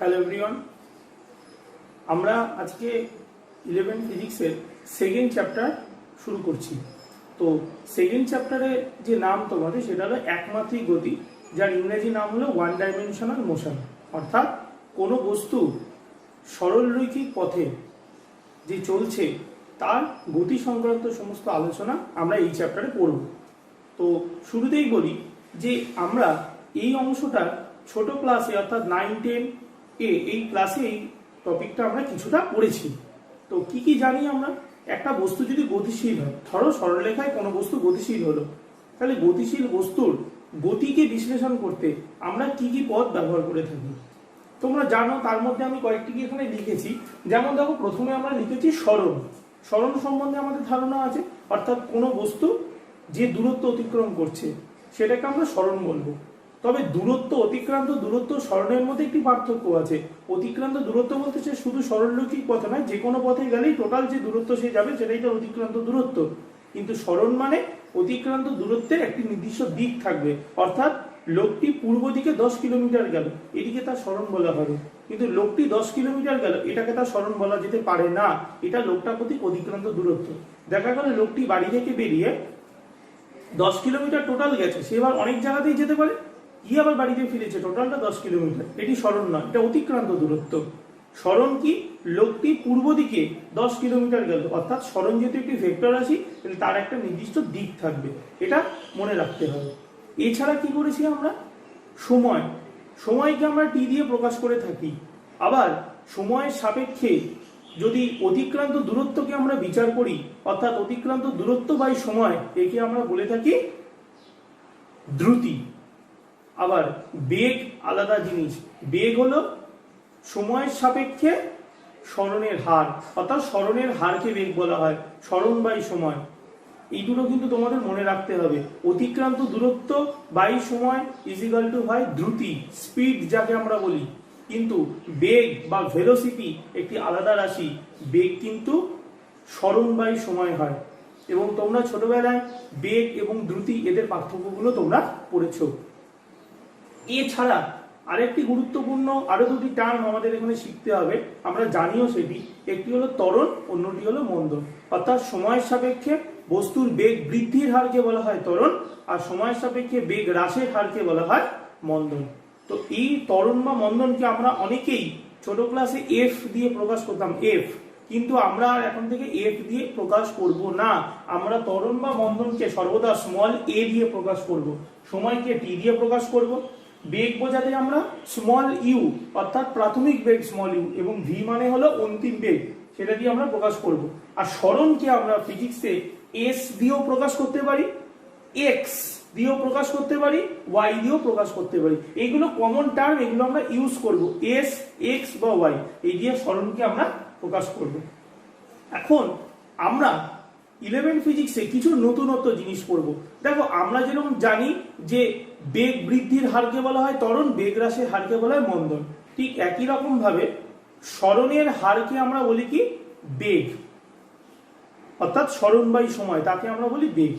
Hello everyone, আমরা আজকে 11 ফিজিক্সের সেকেন্ড চ্যাপ্টার শুরু করছি। তো সেকেন্ড চ্যাপ্টারের যে নাম তোমাদের সেটা হলো একমাত্রিক গতি, যার ইংরেজি নাম হলো ওয়ান ডাইমেনশনাল মোশন। অর্থাৎ কোনো বস্তু সরলরৈখিক পথে যে চলছে তার গতি সংক্রান্ত সমস্ত আলোচনা আমরা এই চ্যাপ্টারে পড়ব। তো শুরুতেই বলি যে আমরা এই অংশটা ছোট ক্লাসে অর্থাৎ 9-10 এই ক্লাসে এই টপিকটা আমরা কিছুটা পড়েছি। তো কি কি জানি আমরা? একটা বস্তু যদি গতিশীল হয়, ধরো সরলরেখায় কোনো বস্তু গতিশীল হলো, তাহলে গতিশীল বস্তুর গতিকে বিশ্লেষণ করতে আমরা কি কি পথ ব্যবহার করে থাকি তোমরা জানো। তার মধ্যে আমি কয়েকটি কি এখানে লিখেছি। যেমন দেখো, প্রথমে আমরা লিখেছি সরণ। সরণ সম্বন্ধে আমাদের ধারণা আছে, অর্থাৎ কোনো বস্তু যে দূরত্ব অতিক্রম করছে সেটাকে আমরা সরণ বলবো। তবে দূরত্ব, অতিক্রান্ত দূরত্ব, সরণের মধ্যে একটি পার্থক্য আছে। অতিক্রান্ত দূরত্ব বলতে সে শুধু সরলরৈখিক পথে নয়, যে কোনো পথে গেলেই টোটাল যে দূরত্ব সে যাবে সেটাই তার অতিক্রান্ত দূরত্ব। কিন্তু সরণ মানে অতিক্রান্ত দূরত্বের একটি নির্দিষ্ট দিক থাকবে, অর্থাৎ লোকটি পূর্ব দিকে 10 কিলোমিটার গেল, এটিকে তার সরণ বলা হবে। কিন্তু লোকটি 10 কিলোমিটার গেল, এটাকে তার সরণ বলা যেতে পারে না। এটা লোকটার প্রতি অতিক্রান্ত দূরত্ব। দেখা গেল লোকটি বাড়ি থেকে বেরিয়ে 10 কিলোমিটার টোটাল গেছে, সে এবার অনেক জায়গাতেই যেতে পারে, গিয়ে আবার বাড়িতে ফিরেছে, টোটালটা 10 কিলোমিটার। এটি সরণ নয়, এটা অতিক্রান্ত দূরত্ব। সরণ কি? লোকটি পূর্ব দিকে 10 কিলোমিটার গেল, অর্থাৎ সরণ যেহেতু একটি ভেক্টর রাশি, তাহলে তার একটা নির্দিষ্ট দিক থাকবে, এটা মনে রাখতে হবে। এছাড়া কি করেছি আমরা? সময়। সময়কে আমরা টি দিয়ে প্রকাশ করে থাকি। আবার সময়ের সাপেক্ষে যদি অতিক্রান্ত দূরত্বকে আমরা বিচার করি, অর্থাৎ অতিক্রান্ত দূরত্ব বাই সময়, একে আমরা বলে থাকি দ্রুতি। আবার বেগ আলাদা জিনিস। বেগ হলো সময়ের সাপেক্ষে সরণের হার, অর্থাৎ সরণের হারকে বেগ বলা হয়। সরণ বাই সময়, এই দুটো কিন্তু তোমাদের মনে রাখতে হবে। অতিক্রান্ত দূরত্ব বাই সময় ইজিক্যাল টু হয় দ্রুতি, স্পিড যাকে আমরা বলি। কিন্তু বেগ বা ভেলোসিটি একটি আলাদা রাশি। বেগ কিন্তু সরণ বাই সময় হয়। এবং তোমরা ছোটবেলায় বেগ এবং দ্রুতি এদের পার্থক্যগুলো তোমরা পড়েছো। এছাড়া আরেকটি গুরুত্বপূর্ণ আরো দুটি টার্ম আমাদের এখানে শিখতে হবে, আমরা জানিও সেটি। একটি হলো ত্বরণ, অন্যটি হলো মন্দন। অর্থাৎ সময়ের সাপেক্ষে বস্তুর বেগ বৃদ্ধির হারকে বলা হয় ত্বরণ, আর সময়ের সাপেক্ষে বেগ হ্রাসের হারকে বলা হয় মন্দন। তো এই ত্বরণ বা মন্দনকে আমরা অনেকেই ছোট ক্লাসে এফ দিয়ে প্রকাশ করতাম, এফ। কিন্তু আমরা এখন থেকে এফ দিয়ে প্রকাশ করব না। আমরা ত্বরণ বা মন্দনকে সর্বদা স্মল এ দিয়ে প্রকাশ করব, সময়কে টি দিয়ে প্রকাশ করব। বেগ বোঝাতে আমরা স্মল ইউ, অর্থাৎ প্রাথমিক বেগ স্মল ইউ, এবং ভি মানে হলো অন্তিম বেগ, সেটা দিয়ে আমরা প্রকাশ করব। আর সরণকে আমরা ফিজিক্সে এস দিয়েও প্রকাশ করতে পারি, এক্স দিয়েও প্রকাশ করতে পারি, ওয়াই দিয়েও প্রকাশ করতে পারি। এইগুলো কমন টার্ম, এগুলো আমরা ইউজ করব। এস, এক্স বা ওয়াই, এই দিয়ে সরণকে আমরা প্রকাশ করব। এখন আমরা 11 ফিজিক্সে কিছু নতুনত্ব জিনিস পড়বো। দেখো, আমরা যেরকম জানি যে বেগ বৃদ্ধির হারকে বলা হয় ত্বরণ, বেগ হ্রাসের হারকে বলা হয় মন্দন, ঠিক একই রকম ভাবে সরণের হারকে আমরা বলি কি? বেগ। অর্থাৎ সরণ বাই সময়, তাকে আমরা বলি বেগ।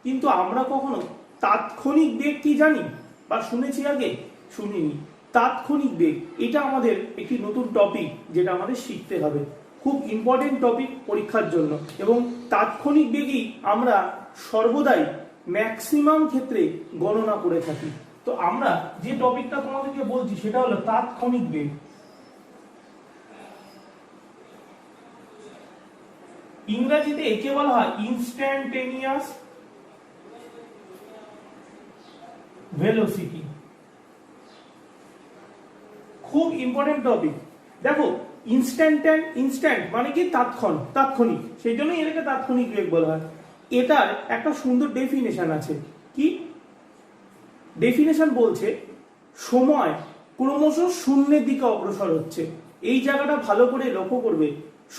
কিন্তু আমরা কখনো তাৎক্ষণিক বেগ কি জানি বা শুনেছি? আগে শুনিনি। তাৎক্ষণিক বেগ এটা আমাদের একটি নতুন টপিক, যেটা আমাদের শিখতে হবে। খুব ইম্পর্টেন্ট টপিক পরীক্ষার জন্য। এবং তাৎক্ষণিক বেগই আমরা সর্বদাই ম্যাক্সিমাম ক্ষেত্রে গণনা করে থাকি। তো আমরা যে টপিকটা তোমাদেরকে বলছি সেটা হলো তাৎক্ষণিক বেগ। ইংরেজিতে একে বলা হয় ইনস্ট্যান্টেনিয়াস ভেলোসিটি। খুব ইম্পর্টেন্ট টপিক। দেখো, ইনস্ট্যান্ট মানে কি? তাৎক্ষণিক, সেই জন্যই এটাকে তাৎক্ষণিক বেগ বলা হয়। এটার একটা সুন্দর ডেফিনেশন আছে। কি ডেফিনেশন? বলছে সময় ক্রমশ শূন্যের দিকে অগ্রসর হচ্ছে। এই জায়গাটা ভালো করে লক্ষ্য করবে,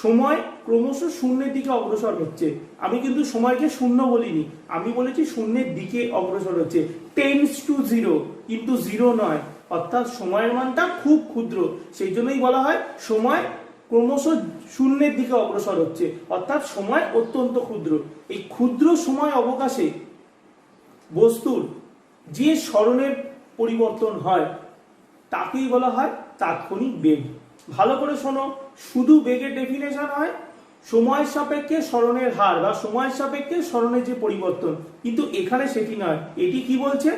সময় ক্রমশ শূন্যের দিকে অগ্রসর হচ্ছে। আমি কিন্তু সময়কে শূন্য বলিনি, আমি বলেছি শূন্যের দিকে অগ্রসর হচ্ছে। টেন্ডস টু জিরো, কিন্তু জিরো নয়। অর্থাৎ সময়ের মানটা খুব ক্ষুদ্র, সেই জন্যই বলা হয় সময় ক্রমশ শূন্যের দিকে অগ্রসর হচ্ছে, অর্থাৎ সময় অত্যন্ত ক্ষুদ্র। এই ক্ষুদ্র সময় অবকাশে বস্তুর যে সরণের পরিবর্তন হয় তাকেই বলা হয় তাৎক্ষণিক বেগ। ভালো করে শোনো, শুধু বেগের ডেফিনেশন হয় সময়ের সাপেক্ষে সরণের হার বা সময়ের সাপেক্ষে সরণের যে পরিবর্তন, কিন্তু এখানে সেটি নয়। এটি কি বলছে?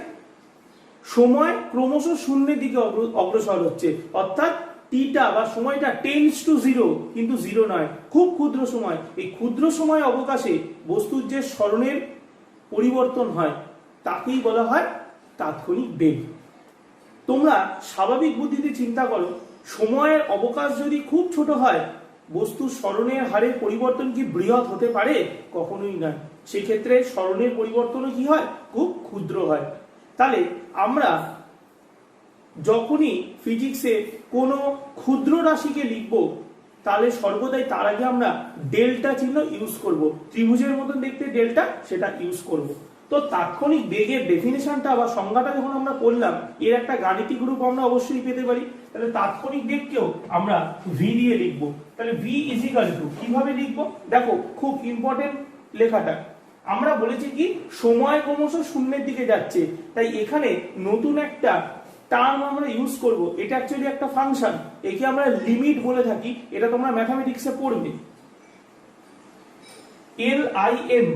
সময় ক্রমশ শূন্যের দিকে অগ্রসর হচ্ছে, অর্থাৎ টিটা বা সময়টা টেন্ডস টু জিরো, কিন্তু জিরো নয়, খুব ক্ষুদ্র সময়। এই ক্ষুদ্র সময় অবকাশে বস্তুর যে সরণের পরিবর্তন হয় তাকেই বলা হয় তাৎক্ষণিক বেগ। তোমরা স্বাভাবিক বুদ্ধিতে চিন্তা করো, সময়ের অবকাশ যদি খুব ছোট হয়, বস্তুর সরণের হারের পরিবর্তন কি বৃহৎ হতে পারে? কখনোই না। সেক্ষেত্রে সরণের পরিবর্তনও কি হয়? খুব ক্ষুদ্র হয়। তাহলে আমরা যখনই ফিজিক্সে কোনো ক্ষুদ্র রাশিকে লিখব, তাহলে সর্বদাই তার আগে আমরা ডেল্টা চিহ্ন ইউজ করব। ত্রিভুজের মতন দেখতে ডেল্টা, সেটা ইউজ করব। তো তাৎক্ষণিক বেগের ডেফিনেশনটা বা সংজ্ঞাটা যখন আমরা করলাম, এর একটা গাণিতিক রূপ আমরা অবশ্যই পেতে পারি। তাহলে তাৎক্ষণিক বেগকেও আমরা ভি দিয়ে লিখবো। তাহলে ভি ইজিক্যাল টু কিভাবে লিখবো? দেখো, খুব ইম্পর্টেন্ট লেখাটা। আমরা বলেছি কি সময় ক্রমশ শূন্যের দিকে যাচ্ছে, তাই এখানে নতুন একটা টার্ম আমরা ইউজ করব। এটা অ্যাকচুয়ালি একটা ফাংশন, একে আমরা লিমিট বলে থাকি। এটা তোমরা ম্যাথামেটিক্সে পড়বে। LIM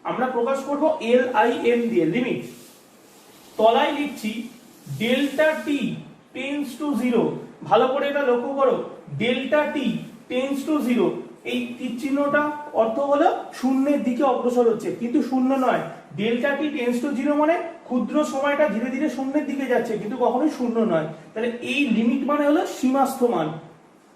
আমরা প্রকাশ করব LIM দিয়ে, লিমিট। তলায় লিখছি delta T tends to zero. ভালো করে এটা লক্ষ্য করো, delta T tends to zero, এই তীর চিহ্নটা অর্থ হলো শূন্যের দিকে অগ্রসর হচ্ছে, কিন্তু শূন্য নয়। Delta T tends to zero মানে ক্ষুদ্র সময়টা ধীরে ধীরে শূন্যের দিকে যাচ্ছে, কিন্তু কখনোই শূন্য নয়। তাহলে এই লিমিট মানে হলো সীমাস্থ মান।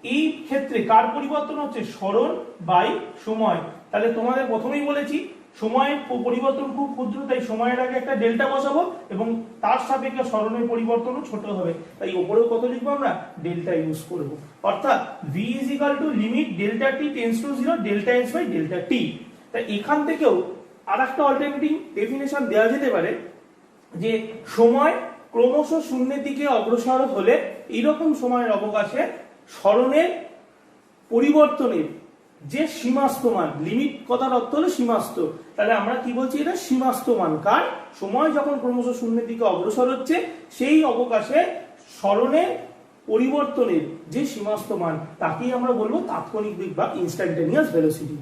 এই ক্ষেত্রে কার পরিবর্তন হচ্ছে? সরণ বাই সময়। তাহলে তোমাদের প্রথমেই বলেছি সময়ের পরিবর্তন খুব ক্ষুদ্র, তাই সময়ের আগে একটা ডেল্টা বসাবো এবং তার সাপেক্ষে সরণের পরিবর্তনও ছোট হবে, তাই উপরেও কত লিখবো? আমরা ডেল্টা ইউজ করব। অর্থাৎ v is equal to limit delta T tends to zero delta S by delta T. তাই এখান থেকেও আরেকটা অল্টারনেটিভ ডেফিনেশন দেওয়া যেতে পারে যে সময় ক্রমশ শূন্যের দিকে অগ্রসর হলে এইরকম সময়ের অবকাশে সরণের পরিবর্তনের যে সীমাস্থ মান, লিমিট কথার অর্থ হলো সীমাস্থ। তাহলে আমরা কি বলছি? এটা সীমাস্থ মান। কার? সময় যখন ক্রমশ শূন্যের দিকে অগ্রসর হচ্ছে সেই অবকাশে সরণের পরিবর্তনের যে সীমাস্থ মান, তাকেই আমরা বলবো তাৎক্ষণিক বেগ বা ইনস্ট্যান্টেনিয়াস ভেলোসিটি।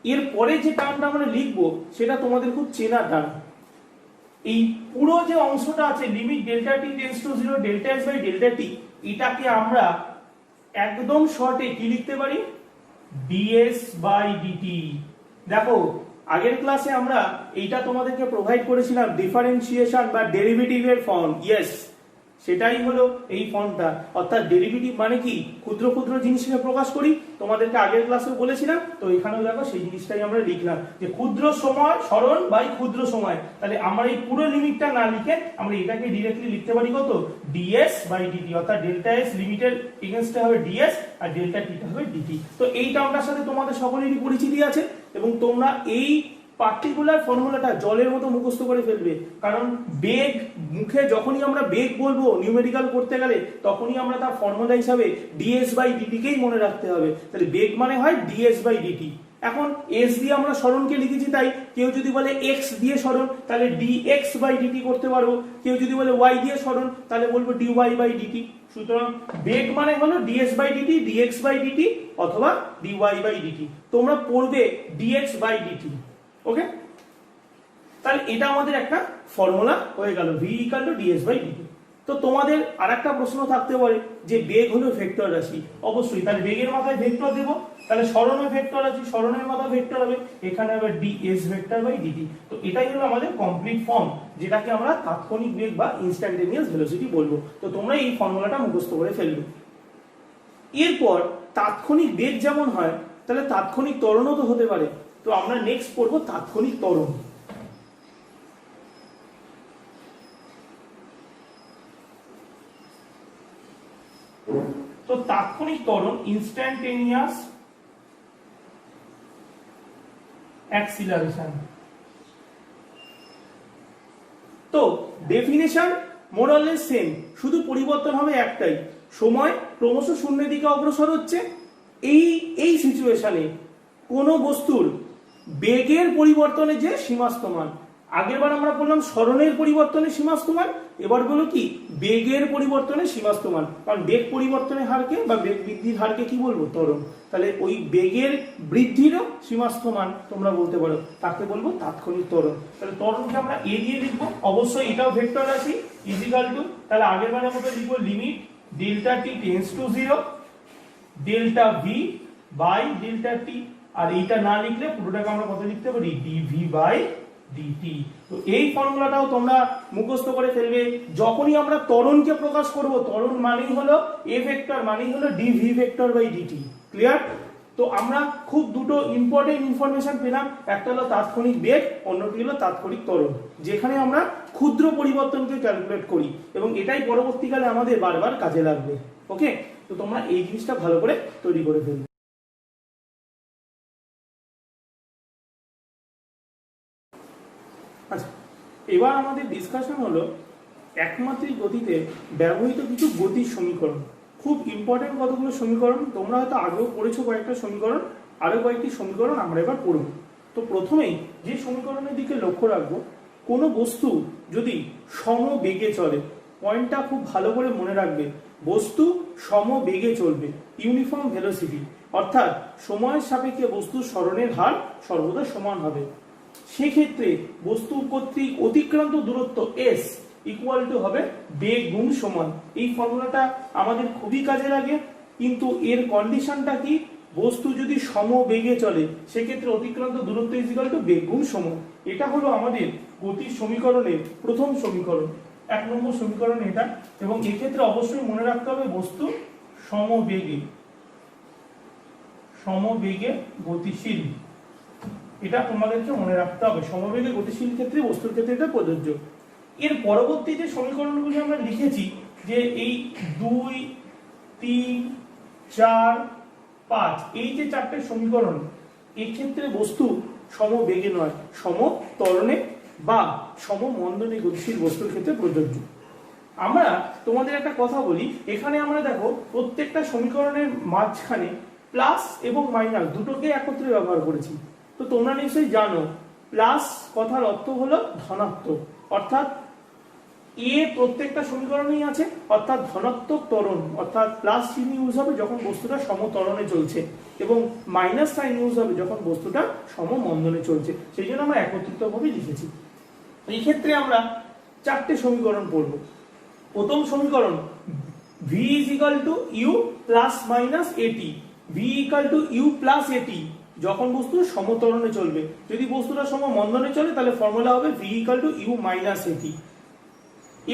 এর পরে যে টার্মটা আমরা লিখবো সেটা তোমাদের খুব চেনা টার্ম। এই পুরো যে অংশটা আছে limit delta T tends to zero delta S by delta T, এটাকে আমরা একদম শর্টে কি লিখতে পারি? ds by dt। দেখো, আগের ক্লাসে আমরা এইটা তোমাদেরকে প্রোভাইড করেছিলাম ডিফারেন্সিয়েশন বা ডেরিভেটিভের ফর্ম। ইয়েস, সেটাই হলো এই ফর্মটা। অর্থাৎ ডেরিভেটিভ মানে কি? ক্ষুদ্র ক্ষুদ্র জিনিসকে প্রকাশ করি, তোমাদেরকে আগের ক্লাসে বলেছিলাম। তো এখানেও দেখো সেই জিনিসটাই আমরা লিখলাম যে ক্ষুদ্র সময় সরণ বাই ক্ষুদ্র সময়। তাহলে আমরা এই পুরো লিমিটটা না লিখে আমরা এটাকে ডিরেক্টলি লিখতে পারি কত? ds by dt। অর্থাৎ ডেল্টা এস লিমিটের এগেইনস্টে হবে ds আর ডেল্টা টিটা হবে dt। তো এই টার্মটার সাথে তোমাদের সকলেরই পরিচিতি আছে এবং তোমরা এই পার্টিকুলার ফর্মুলাটা জলের মতো মুখস্থ করে ফেলবে। কারণ বেগ, মুখে যখনই আমরা বেগ বলবো নিউমেরিক্যাল করতে গেলে, তখনই আমরা তার ফর্মুলা হিসাবে ds বাই dt কেই মনে রাখতে হবে। তাহলে বেগ মানে হয় ds বাই dt। এখন s দিয়ে আমরা সরণকে লিখেছি, তাই কেউ যদি বলে x দিয়ে সরণ তাহলে dx বাই dt করতে পারবো, কেউ যদি বলে y দিয়ে সরণ তাহলে বলবো dy বাই dt। সুতরাং বেগ মানে হলো ds by dt, dx by dt অথবা dy বাই dt। তোমরা পড়বে dx বাই dt। ওকে, তাহলে এটা আমাদের একটা ফর্মুলা হয়ে গেল, v equal to ds by dt। তো তোমাদের আরেকটা প্রশ্ন থাকতে পারে যে বেগ হলো ভেক্টর রাশি। অবশ্যই, তাহলে বেগের মাথায় ভেক্টর দেব, তাহলে সরণের ভেক্টর রাশি, সরণের মাথায় ভেক্টর হবে, এখানে হবে ds ভেক্টর বাই dt। তো এটাই হলো আমাদের কমপ্লিট ফর্ম, যেটাকে আমরা তাৎক্ষণিক বেগ বা ইনস্ট্যান্টেনিয়াস ভেলোসিটি বলবো। তো তোমরা এই ফর্মুলাটা মুখস্থ করে ফেলবে। এরপর তাৎক্ষণিক বেগ যেমন হয়, তাহলে তাৎক্ষণিক ত্বরণও তো হতে পারে। তো আমরা নেক্সট পড়বো তাৎক্ষণিক ত্বরণ। তো তাৎক্ষণিক ত্বরণ ইনস্ট্যান্টেনিয়াস অ্যাক্সিলারেশন। তো definition more or less same, শুধু পরিবর্তন হবে একটাই, সময় ক্রমশ শূন্যের দিকে অগ্রসর হচ্ছে। এই সিচুয়েশনে কোন বস্তুর বেগের পরিবর্তনে যে সীমাস্থ মান, আগেরবার আমরা বললাম সরণের পরিবর্তনে সীমাস্তমান, এবার বলো কি বেগের পরিবর্তনে সীমাস্তমান। কারণ বেগ পরিবর্তনের হারকে বা বেগ বৃদ্ধির হারকে কি বলবো, ত্বরণ। তাহলে ওই বেগের বৃদ্ধিরও সীমাস্তমান তোমরা বলতে পারো, তাকে বলবো তাৎক্ষণিক ত্বরণ। তাহলে ত্বরণকে আমরা এ দিয়ে লিখবো, অবশ্যই এটাও ভেক্টর রাশি, ইজিক্যাল টু, তাহলে আগেরবারের মতো লিখবো limit delta T tends to 0 delta V by delta T. আর এইটা না লিখলে পুরোটাকে আমরা কত লিখতে পারি, ডিভি বাই ডিটি। তো এই ফর্মুলাটাও তোমরা মুখস্থ করে ফেলবে। যখনই আমরা ত্বরণকে প্রকাশ করব, ত্বরণ মানেই হলো এ ভেক্টর মানেই হলো d v vector by d t. Clear? তো আমরা খুব দুটো ইম্পর্টেন্ট ইনফরমেশন পেলাম, একটা হলো তাৎক্ষণিক বেগ, অন্যটি হলো তাৎক্ষণিক ত্বরণ, যেখানে আমরা ক্ষুদ্র পরিবর্তনকে ক্যালকুলেট করি এবং এটাই পরবর্তীকালে আমাদের বারবার কাজে লাগবে। ওকে, তো তোমরা এই জিনিসটা ভালো করে তৈরি করে ফেলবে। আচ্ছা, এবার আমাদের ডিসকাশন হলো একমাত্রিক গতিতে ব্যবহৃত কিছু গতির সমীকরণ। খুব ইম্পর্টেন্ট কতগুলো সমীকরণ, তোমরা হয়তো আগেও পড়েছো কয়েকটা সমীকরণ, আরো কয়েকটি সমীকরণ আমরা এবার পড়ব। তো প্রথমেই যে সমীকরণের দিকে লক্ষ্য রাখবো, কোনো বস্তু যদি সমবেগে চলে, পয়েন্টটা খুব ভালো করে মনে রাখবে, বস্তু সমবেগে চলবে, ইউনিফর্ম ভেলোসিটি, অর্থাৎ সময়ের সাপেক্ষে বস্তুর সরণের হার সর্বদা সমান হবে। সেক্ষেত্রে বস্তু কর্তৃক অতিক্রান্ত দূরত্ব s ইকুয়াল টু হবে বেগ গুণ সময়। এই ফর্মুলাটা আমাদের খুবই কাজে লাগে, কিন্তু এর কন্ডিশনটা কি, বস্তু যদি সমবেগে চলে সেক্ষেত্রে অতিক্রান্ত দূরত্ব ইকুয়াল টু বেগ গুণ সময়। এটা হলো আমাদের গতির সমীকরণের প্রথম সমীকরণ, 1 নম্বর সমীকরণ এটা। এবং এক্ষেত্রে অবশ্যই মনে রাখতে হবে বস্তু সমবেগে গতিশীল, এটা তোমাদেরকে মনে রাখতে হবে। সমবেগে গতিশীল ক্ষেত্রে বস্তুর ক্ষেত্রে এটা প্রযোজ্য। এর পরবর্তী যে সমীকরণগুলি আমরা লিখেছি, যে এই 2, 3, 4, 5, এই যে 4টে সমীকরণ, এই ক্ষেত্রে বস্তু সমবেগে নয়, সমত্বরণে বা সমমন্দনে গতিশীল বস্তুর ক্ষেত্রে প্রযোজ্য। আমরা তোমাদের একটা কথা বলি, এখানে আমরা দেখো প্রত্যেকটা সমীকরণের মাঝখানে প্লাস এবং মাইনাস দুটোকে একত্রে ব্যবহার করেছি। তো তোমরা নিশ্চয়ই জানো প্লাস কথার অর্থ হলো ধনাত্মক, অর্থাৎ এ প্রত্যেকটা সমীকরণেই আছে, অর্থাৎ ধনাত্মক ত্বরণ, অর্থাৎ প্লাস চিহ্ন ইউজ হবে যখন বস্তুটা সমত্বরণে চলছে এবং মাইনাস সাইন ইউজ হবে যখন বস্তুটা সমমন্দনে চলছে। সেই জন্য আমরা একত্রিতভাবে লিখেছি। এই ক্ষেত্রে আমরা 4টে সমীকরণ পড়ব। প্রথম সমীকরণ v is equal to u plus minus at, v equal to u plus at যখন বস্তু সমত্বরণে চলবে। যদি বস্তুটা সমমন্দনে চলে তাহলে ফর্মুলা হবে v equal to u minus at।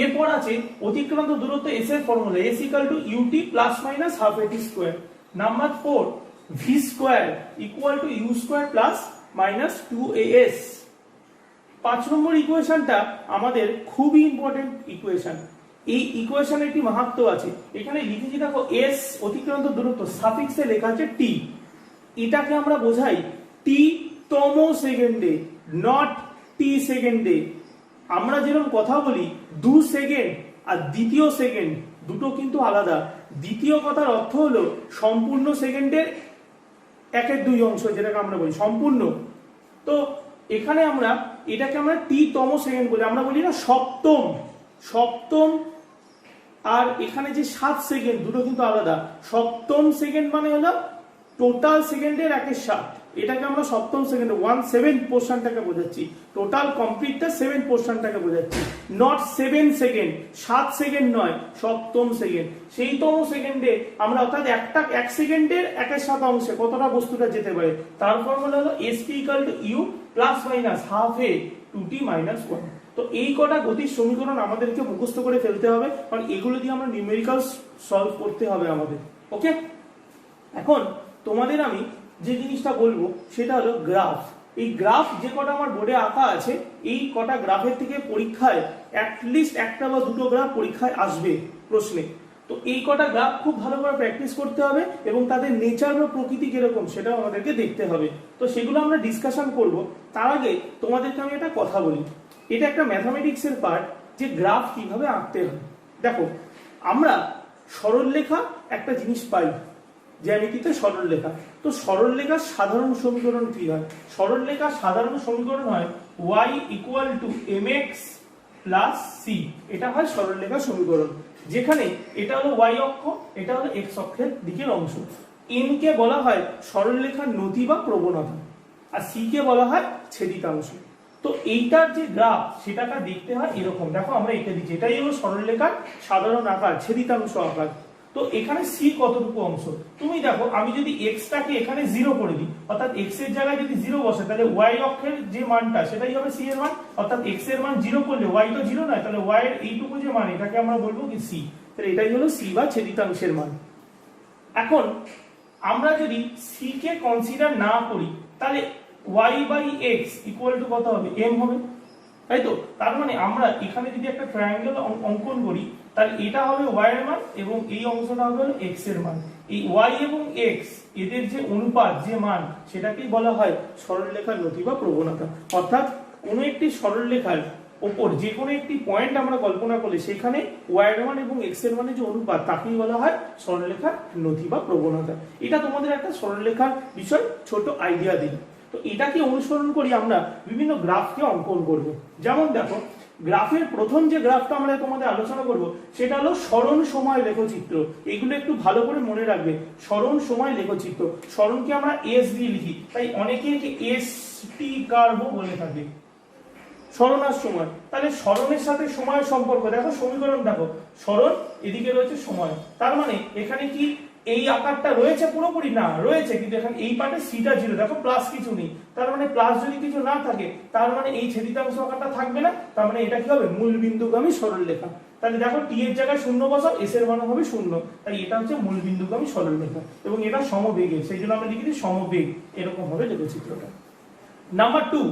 এরপর আছে অতিক্রান্ত দূরত্ব s এর formula s equal to ut plus minus half at square। Number 4 v square equal to u square plus minus 2as। 5 নম্বর ইকুয়েশনটা আমাদের খুবই ইম্পর্টেন্ট ইকুয়েশন। এই ইকুয়েশনের একটি মাহাত্ম্য আছে, এখানে লিখেছি দেখো s অতিক্রান্ত দূরত্ব, সাফিক্সে লেখা আছে t, এটাকে আমরা বোঝাই t তম সেকেন্ডে, নট t সেকেন্ডে। আমরা যেরকম কথা বলি 2 সেকেন্ড আর দ্বিতীয় সেকেন্ড, দুটো কিন্তু আলাদা। দ্বিতীয় কথার অর্থ হলো সম্পূর্ণ সেকেন্ডের 1/2 অংশ, যেটাকে আমরা বলি সম্পূর্ণ। তো এখানে আমরা এটাকে আমরা টি তম সেকেন্ড বলি, আমরা বলি না সপ্তম, আর এখানে যে 7 সেকেন্ড দুটো কিন্তু আলাদা। সপ্তম সেকেন্ড মানে হলো টোটাল সেকেন্ডের 1/7, এটাকে আমরা সপ্তম সেকেন্ডে 1/7 পোর্শনটাকে বোঝাচ্ছি, টোটাল কমপ্লিটটা 7 পোর্শনটাকে বোঝাচ্ছি। নট 7 সেকেন্ড, 7 সেকেন্ড নয়, সপ্তম সেকেন্ড। সেই তম সেকেন্ডে আমরা অর্থাৎ 1 সেকেন্ডের 1/7 অংশে কতটা বস্তুটা যেতে পারে, তার ফর্মুলা হলো sp equal to u plus minus half a 2t minus 1। তো এই কটা গতির সমীকরণ আমাদেরকে মুখস্থ করে ফেলতে হবে, কারণ এগুলো দিয়ে আমরা নিউমেরিক্যাল সলভ করতে হবে আমাদের। ওকে, এখন তোমাদের আমি যে জিনিসটা বলবো সেটা হলো গ্রাফ। এই গ্রাফ যে কটা আমার বোর্ডে আঁকা আছে, এই কটা গ্রাফের থেকে পরীক্ষায় অ্যাটলিস্ট একটা বা দুটো গ্রাফ পরীক্ষায় আসবে প্রশ্নে। তো এই কটা গ্রাফ খুব ভালো করে প্র্যাকটিস করতে হবে এবং তাদের নেচার বা প্রকৃতি কিরকম সেটাও আমাদেরকে দেখতে হবে। তো সেগুলো আমরা ডিসকাশন করব। তার আগে তোমাদেরকে আমি একটা কথা বলি, এটা একটা ম্যাথামেটিক্সের পার্ট যে গ্রাফ কিভাবে আঁকতে হয়। দেখো, আমরা সরলরেখা একটা জিনিস পাই, জ্যামিতিতে সরলরেখা। তো সরলরেখার সাধারণ সমীকরণ কি হয়? সরলরেখার সাধারণ সমীকরণ হয় y equal to mx plus c। এটা হয় সরলরেখার সমীকরণ, যেখানে এটা হলো y অক্ষ, এটা হলো x অক্ষের দিকের অংশ। n কে বলা হয় সরলরেখার নতি বা প্রবণতা, আর c কে বলা হয় ছেদিতাংশ। তো এইটার যে গ্রাফ সেটাকে দেখতে হয় এরকম, দেখো আমরা এটা দিচ্ছি, এটাই হলো সরলরেখার সাধারণ আকার, ছেদিতাংশ আকার। তো এখানে c কতটুকু অংশ তুমি দেখো, আমি যদি x টাকে এখানে 0 করে দিই, অর্থাৎ x এর জায়গায় যদি 0 বসে, তাহলে y অক্ষের যে মানটা সেটাই হবে c এর মান, অর্থাৎ x এর মান 0 করলে y তো 0 নয়, তাহলে y এর এইটুকু যে মান এটাকে আমরা বলবো কি c। তাহলে এটাই হলো c বা ছেদিতাংশের মান। এখন আমরা যদি c কে কনসিডার না করি, তাহলে y by x equal to কত হবে? m হবে, তাই তো? তার মানে আমরা এখানে যদি একটা ট্রায়াঙ্গেল অঙ্কন করি, তাহলে এটা হবে y এর মান এবং এই অংশটা হবে x এর মান। এই y এবং x এদের যে অনুপাত, যে মান, সেটাকেই বলা হয় সরলরেখার নতি বা প্রবণতা। অর্থাৎ কোনো একটি সরলরেখার ওপর যে কোনো একটি পয়েন্ট আমরা কল্পনা করলে সেখানে y এর মান এবং x এর মানের যে অনুপাত, তাকেই বলা হয় সরলরেখার নতি বা প্রবণতা। এটা তোমাদের একটা সরলরেখার বিষয় ছোট আইডিয়া দিই। তো এটাকে অনুসরণ করি আমরা বিভিন্ন গ্রাফকে অঙ্কন করব। যেমন দেখো, গ্রাফের প্রথম যে গ্রাফটা আমরা তোমাদের আলোচনা করব সেটা হলো সরণ সময় লেখচিত্র। এগুলো একটু ভালো করে মনে রাখবে, সরণ সময় লেখচিত্র। সরণকে আমরা এস দিয়ে লিখি, তাই অনেকে একে এস টি কার্ভ বলে থাকে। সরণার সময়, তাহলে সরণের সাথে সময়ের সম্পর্ক দেখো, সমীকরণ দেখো, সরণ এদিকে রয়েছে সময়, তার মানে এখানে কি এই আকারটা রয়েছে? পুরোপুরি না রয়েছে, কিন্তু এখানে এই পার্টে সিটা 0, দেখো প্লাস কিছু নেই, তার মানে প্লাস যদি কিছু না থাকে তার মানে এই ছেদিতাংশ আকারটা থাকবে না, তার মানে এটা কি হবে? মূল বিন্দুগামী সরলরেখা। তাহলে দেখো টি এর জায়গায় 0 বসাও, এস এর মান হবে 0, তাই এটা হচ্ছে মূল বিন্দুগামী সরলরেখা এবং এটা সমবেগের, সেই জন্য আমরা লিখি দিই সমবেগ। এরকম হবে লেখচিত্রটা। নাম্বার 2,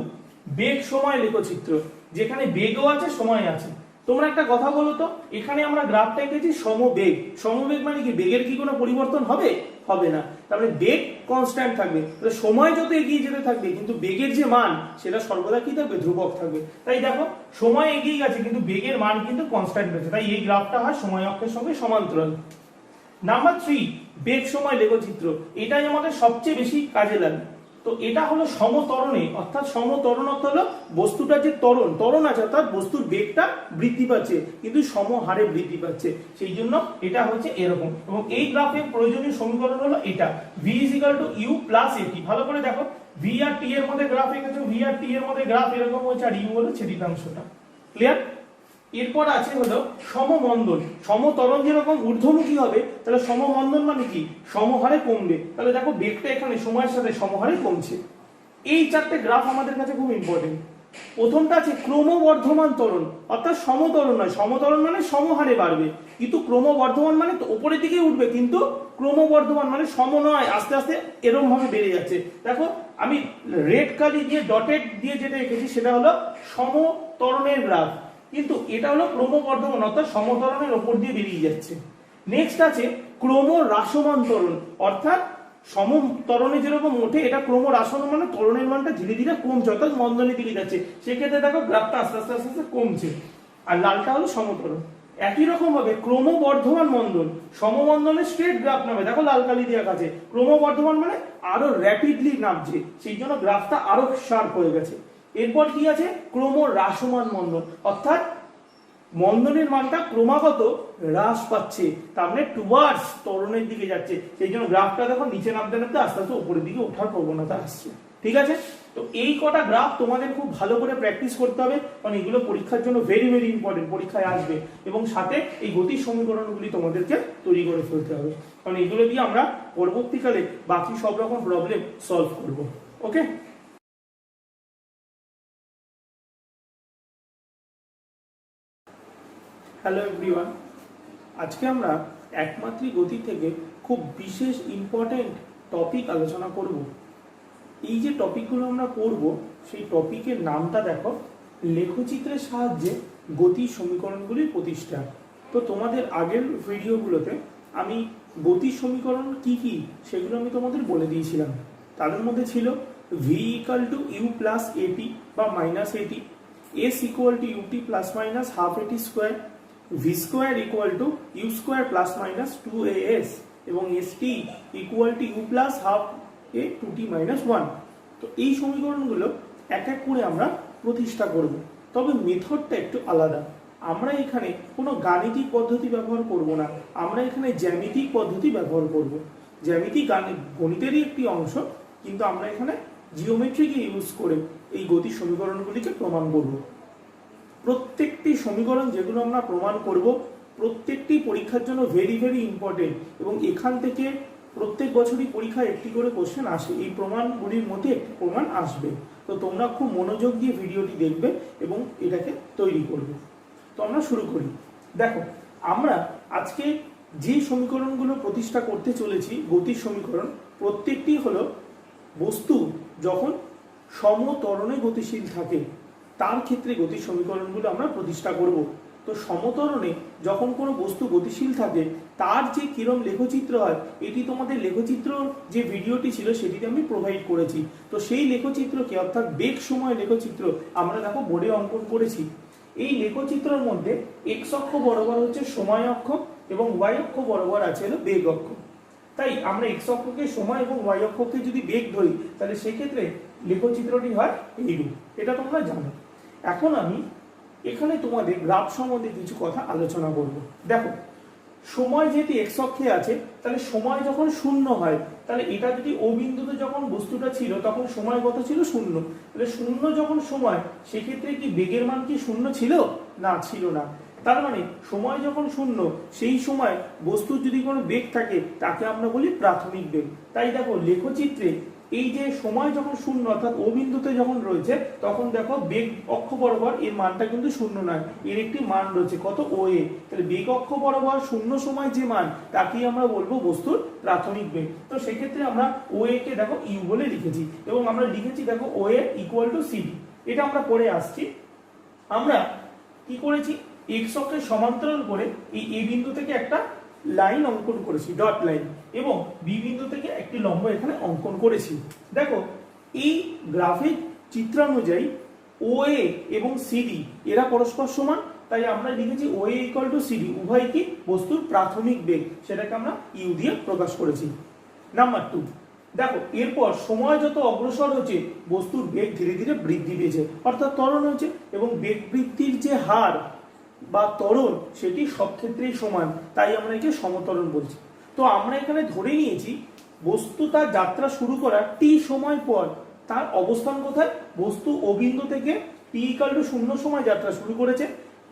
বেগ সময় লেখচিত্র, যেখানে বেগও আছে সময় আছে। তোমরা একটা কথা বলো তো, এখানে আমরা গ্রাফটা এঁকেছি সমবেগ। সমবেগ মানে কি? বেগের কি কোনো পরিবর্তন হবে? হবে না, তাহলে বেগ কনস্ট্যান্ট থাকবে। তাহলে সময় যত এগিয়ে যেতে থাকবে, কিন্তু বেগের যে মান সেটা সর্বদা কি থাকবে? ধ্রুবক থাকবে। তাই দেখো, সময় এগিয়ে গেছে কিন্তু বেগের মান কিন্তু কনস্ট্যান্ট রয়েছে, তাই এই গ্রাফটা হয় সময় অক্ষের সঙ্গে সমান্তরাল। নাম্বার 3, বেগ সময় লেখচিত্র। এটাই আমাদের সবচেয়ে বেশি কাজে লাগে। তো এটা হলো সমত্বরণে, অর্থাৎ সমত্বরণ অর্থ হলো বস্তুটা যে ত্বরণ আছে, অর্থাৎ বস্তুর বেগটা বৃদ্ধি পাচ্ছে কিন্তু সমহারে বৃদ্ধি পাচ্ছে, সেই জন্য এটা হচ্ছে এরকম। এবং এই গ্রাফের প্রয়োজনীয় সমীকরণ হলো এটা, v u প্লাস এটি। ভালো করে দেখো, v আর t এর মধ্যে গ্রাফ এঁকেছো, v আর t এর মধ্যে গ্রাফ এরকম হচ্ছে, আর u হলো ছেদিতাংশটা। ক্লিয়ার? এরপর আছে হলো সমমন্দন। সমত্বরণ যেরকম ঊর্ধ্বমুখী হবে, তাহলে সমমন্দন মানে কি? সমহারে কমবে। তাহলে দেখো বেগটা এখানে সময়ের সাথে সমহারে কমছে। এই চারটে গ্রাফ আমাদের কাছে খুব ইম্পর্টেন্ট। প্রথমটা আছে ক্রমবর্ধমান ত্বরণ, অর্থাৎ সমত্বরণ নয়, সমত্বরণ মানে সমহারে বাড়বে, কিন্তু ক্রমবর্ধমান মানে তো উপরের দিকে উঠবে, কিন্তু ক্রমবর্ধমান মানে সম নয়, আস্তে আস্তে এরকম ভাবে বেড়ে যাচ্ছে। দেখো আমি রেড কালি দিয়ে ডটেড দিয়ে যেটা এঁকেছি সেটা হলো সমত্বরণের গ্রাফ, কিন্তু এটা হলো ক্রমবর্ধমান, অর্থাৎ সমত্বরণের উপর দিয়ে বেরিয়ে যাচ্ছে। নেক্সট আছে ক্রমহ্রাসমান ত্বরণ, অর্থাৎ সমত্বরণে যেরকম ওঠে, এটা ক্রমহ্রাসমান মানে ত্বরণের মানটা ধীরে ধীরে কমছে, অর্থাৎ মন্দনের দিকে যাচ্ছে, সেক্ষেত্রে দেখো গ্রাফটা আস্তে আস্তে আস্তে আস্তে কমছে। আর লালটা হলো সমত্বরণ। একই রকম ভাবে ক্রমবর্ধমান মন্দন, সমমন্দনের স্ট্রেট গ্রাফ নামে, দেখো লাল কালি দেওয়া আছে, ক্রমবর্ধমান মানে আরো র্যাপিডলি নামছে, সেই জন্য গ্রাফটা আরো শার্প হয়ে গেছে। এরপর কি আছে? ক্রমহ্রাসমান মন্দন, অর্থাৎ মন্দনের মানটা ক্রমাগত হ্রাস পাচ্ছে, তার মানে টুয়ার্ডস ত্বরণের দিকে যাচ্ছে, সেই জন্য গ্রাফটা দেখো নিচে নামতে নামতে আস্তে আস্তে উপরের দিকে ওঠার প্রবণতা আসছে। ঠিক আছে? তো এই কটা গ্রাফ তোমাদের খুব ভালো করে প্র্যাকটিস করতে হবে, কারণ এগুলো পরীক্ষার জন্য ভেরি ভেরি ইম্পর্টেন্ট, পরীক্ষায় আসবে। এবং সাথে এই গতির সমীকরণগুলি তোমাদেরকে তৈরি করে ফেলতে হবে, কারণ এগুলো দিয়ে আমরা পরবর্তীকালে বাকি সব রকম প্রবলেম সলভ করব। ওকে? হ্যালো এভরিওয়ান, আজকে আমরা একমাত্রিক গতি থেকে খুব বিশেষ ইম্পর্টেন্ট টপিক আলোচনা করব। এই যে টপিকগুলো আমরা পড়ব, সেই টপিকের নামটা দেখো, লেখচিত্রের সাহায্যে গতির সমীকরণগুলির প্রতিষ্ঠা। তো তোমাদের আগের ভিডিওগুলোতে আমি গতির সমীকরণ কি কি সেগুলো আমি তোমাদের বলে দিয়েছিলাম। তাদের মধ্যে ছিল v = u প্লাস এটি বা মাইনাস এটি, s = ut plus minus half a t square, v square = u square plus minus 2as এবং st = u প্লাস হাফ এ 2t মাইনাস 1। তো এই সমীকরণগুলো এক এক করে আমরা প্রতিষ্ঠা করব, তবে মেথডটা একটু আলাদা। আমরা এখানে কোনো গাণিতিক পদ্ধতি ব্যবহার করব না, আমরা এখানে জ্যামিতিক পদ্ধতি ব্যবহার করব। জ্যামিতি গণিতেরই একটি অংশ, কিন্তু আমরা এখানে জিওমেট্রিকে ইউজ করে এই গতির সমীকরণগুলিকে প্রমাণ করব। প্রত্যেকটি সমীকরণ যেগুলো আমরা প্রমাণ করব প্রত্যেকটি পরীক্ষার জন্য ভেরি ভেরি ইম্পর্টেন্ট, এবং এখান থেকে প্রত্যেক বছরই পরীক্ষায় একটি করে কোশ্চেন আসে। এই প্রমাণগুলির মধ্যে একটি প্রমাণ আসবে। তো তোমরা খুব মনোযোগ দিয়ে ভিডিওটি দেখবে এবং এটাকে তৈরি করবে। তো আমরা শুরু করি। দেখো, আমরা আজকে যে সমীকরণগুলো প্রতিষ্ঠা করতে চলেছি গতির সমীকরণ, প্রত্যেকটি হলো বস্তু যখন সমত্বরণে গতিশীল থাকে তার ক্ষেত্রে গতির সমীকরণগুলো আমরা প্রতিষ্ঠা করব। তো সমত্বরণে যখন কোনো বস্তু গতিশীল থাকে তার যে কিরম লেখচিত্র হয়, এটি তোমাদের লেখচিত্র যে ভিডিওটি ছিল সেটিতে আমি প্রোভাইড করেছি। তো সেই লেখচিত্রকে, অর্থাৎ বেগ সময় লেখচিত্র, আমরা দেখো বোর্ডে অঙ্কন করেছি। এই লেখচিত্রের মধ্যে এক্স অক্ষ বরাবর হচ্ছে সময় অক্ষ এবং ওয়াই অক্ষ বরাবর আছে হলো বেগ অক্ষ। তাই আমরা এক্স অক্ষকে সময় এবং ওয়াই অক্ষকে যদি বেগ ধরি তাহলে সেক্ষেত্রে লেখচিত্রটি হয় এইরূপ। এটা তোমরা জানো। এখন আমি এখানে তোমাদের গ্রাফ সম্বন্ধে কিছু কথা আলোচনা করব। দেখো, সময় যেহেতু এক্স অক্ষে আছে, তাহলে সময় যখন শূন্য হয়, তাহলে এটা যদি ও বিন্দুতে যখন বস্তুটা ছিল তখন সময় কত ছিল? শূন্য। তাহলে শূন্য যখন সময়, সেক্ষেত্রে কি বেগের মান কি শূন্য ছিল? না, ছিল না। তার মানে সময় যখন শূন্য, সেই সময় বস্তুর যদি কোনো বেগ থাকে তাকে আমরা বলি প্রাথমিক বেগ। তাই দেখো লেখচিত্রে এই যে সময় যখন শূন্য অর্থাৎ ও বিন্দুতে যখন রয়েছে, তখন দেখো বেগ অক্ষ বরাবর এর মানটা কিন্তু শূন্য নয়, এর একটি মান রয়েছে কত? ও এ। তাহলে বেগ অক্ষ বরাবর শূন্য সময় যে মান, তাকেই আমরা বলবো বস্তুর প্রাথমিক বেগ। তো সেক্ষেত্রে আমরা ও এ কে দেখো ইউ বলে লিখেছি, এবং আমরা লিখেছি দেখো ও এ ইকুয়াল টু সিডি। এটা আমরা পরে আসছি। আমরা কি করেছি? এক্স অক্ষের সমান্তরাল করে এই এ বিন্দু থেকে একটা লাইন অঙ্কন করেছি, ডট লাইন, এবং বি বিন্দু থেকে একটি লম্ব এখানে অঙ্কন করেছি। দেখো, এই গ্রাফিক চিত্রানুযায়ী ও এ এবং সিডি এরা পরস্পর সমান, তাই আমরা লিখেছি ও এ ইকুয়াল টু সিডি, উভয় কি বস্তুর প্রাথমিক বেগ, সেটাকে আমরা ইউ দিয়ে প্রকাশ করেছি। নাম্বার 2, দেখো এরপর সময় যত অগ্রসর হচ্ছে বস্তুর বেগ ধীরে ধীরে বৃদ্ধি পেয়েছে, অর্থাৎ ত্বরণ হচ্ছে, এবং বেগ বৃদ্ধির যে হার বা ত্বরণ সেটি সব ক্ষেত্রেই সমান, তাই আমরা একে সমত্বরণ বলছি। তো আমরা এখানে ধরে নিয়েছি বস্তু তার যাত্রা শুরু করার টি সময় পর তার অবস্থান কোথায়? বস্তু ও বিন্দু থেকে টি ইকুয়াল টু 0 সময় যাত্রা শুরু করেছে,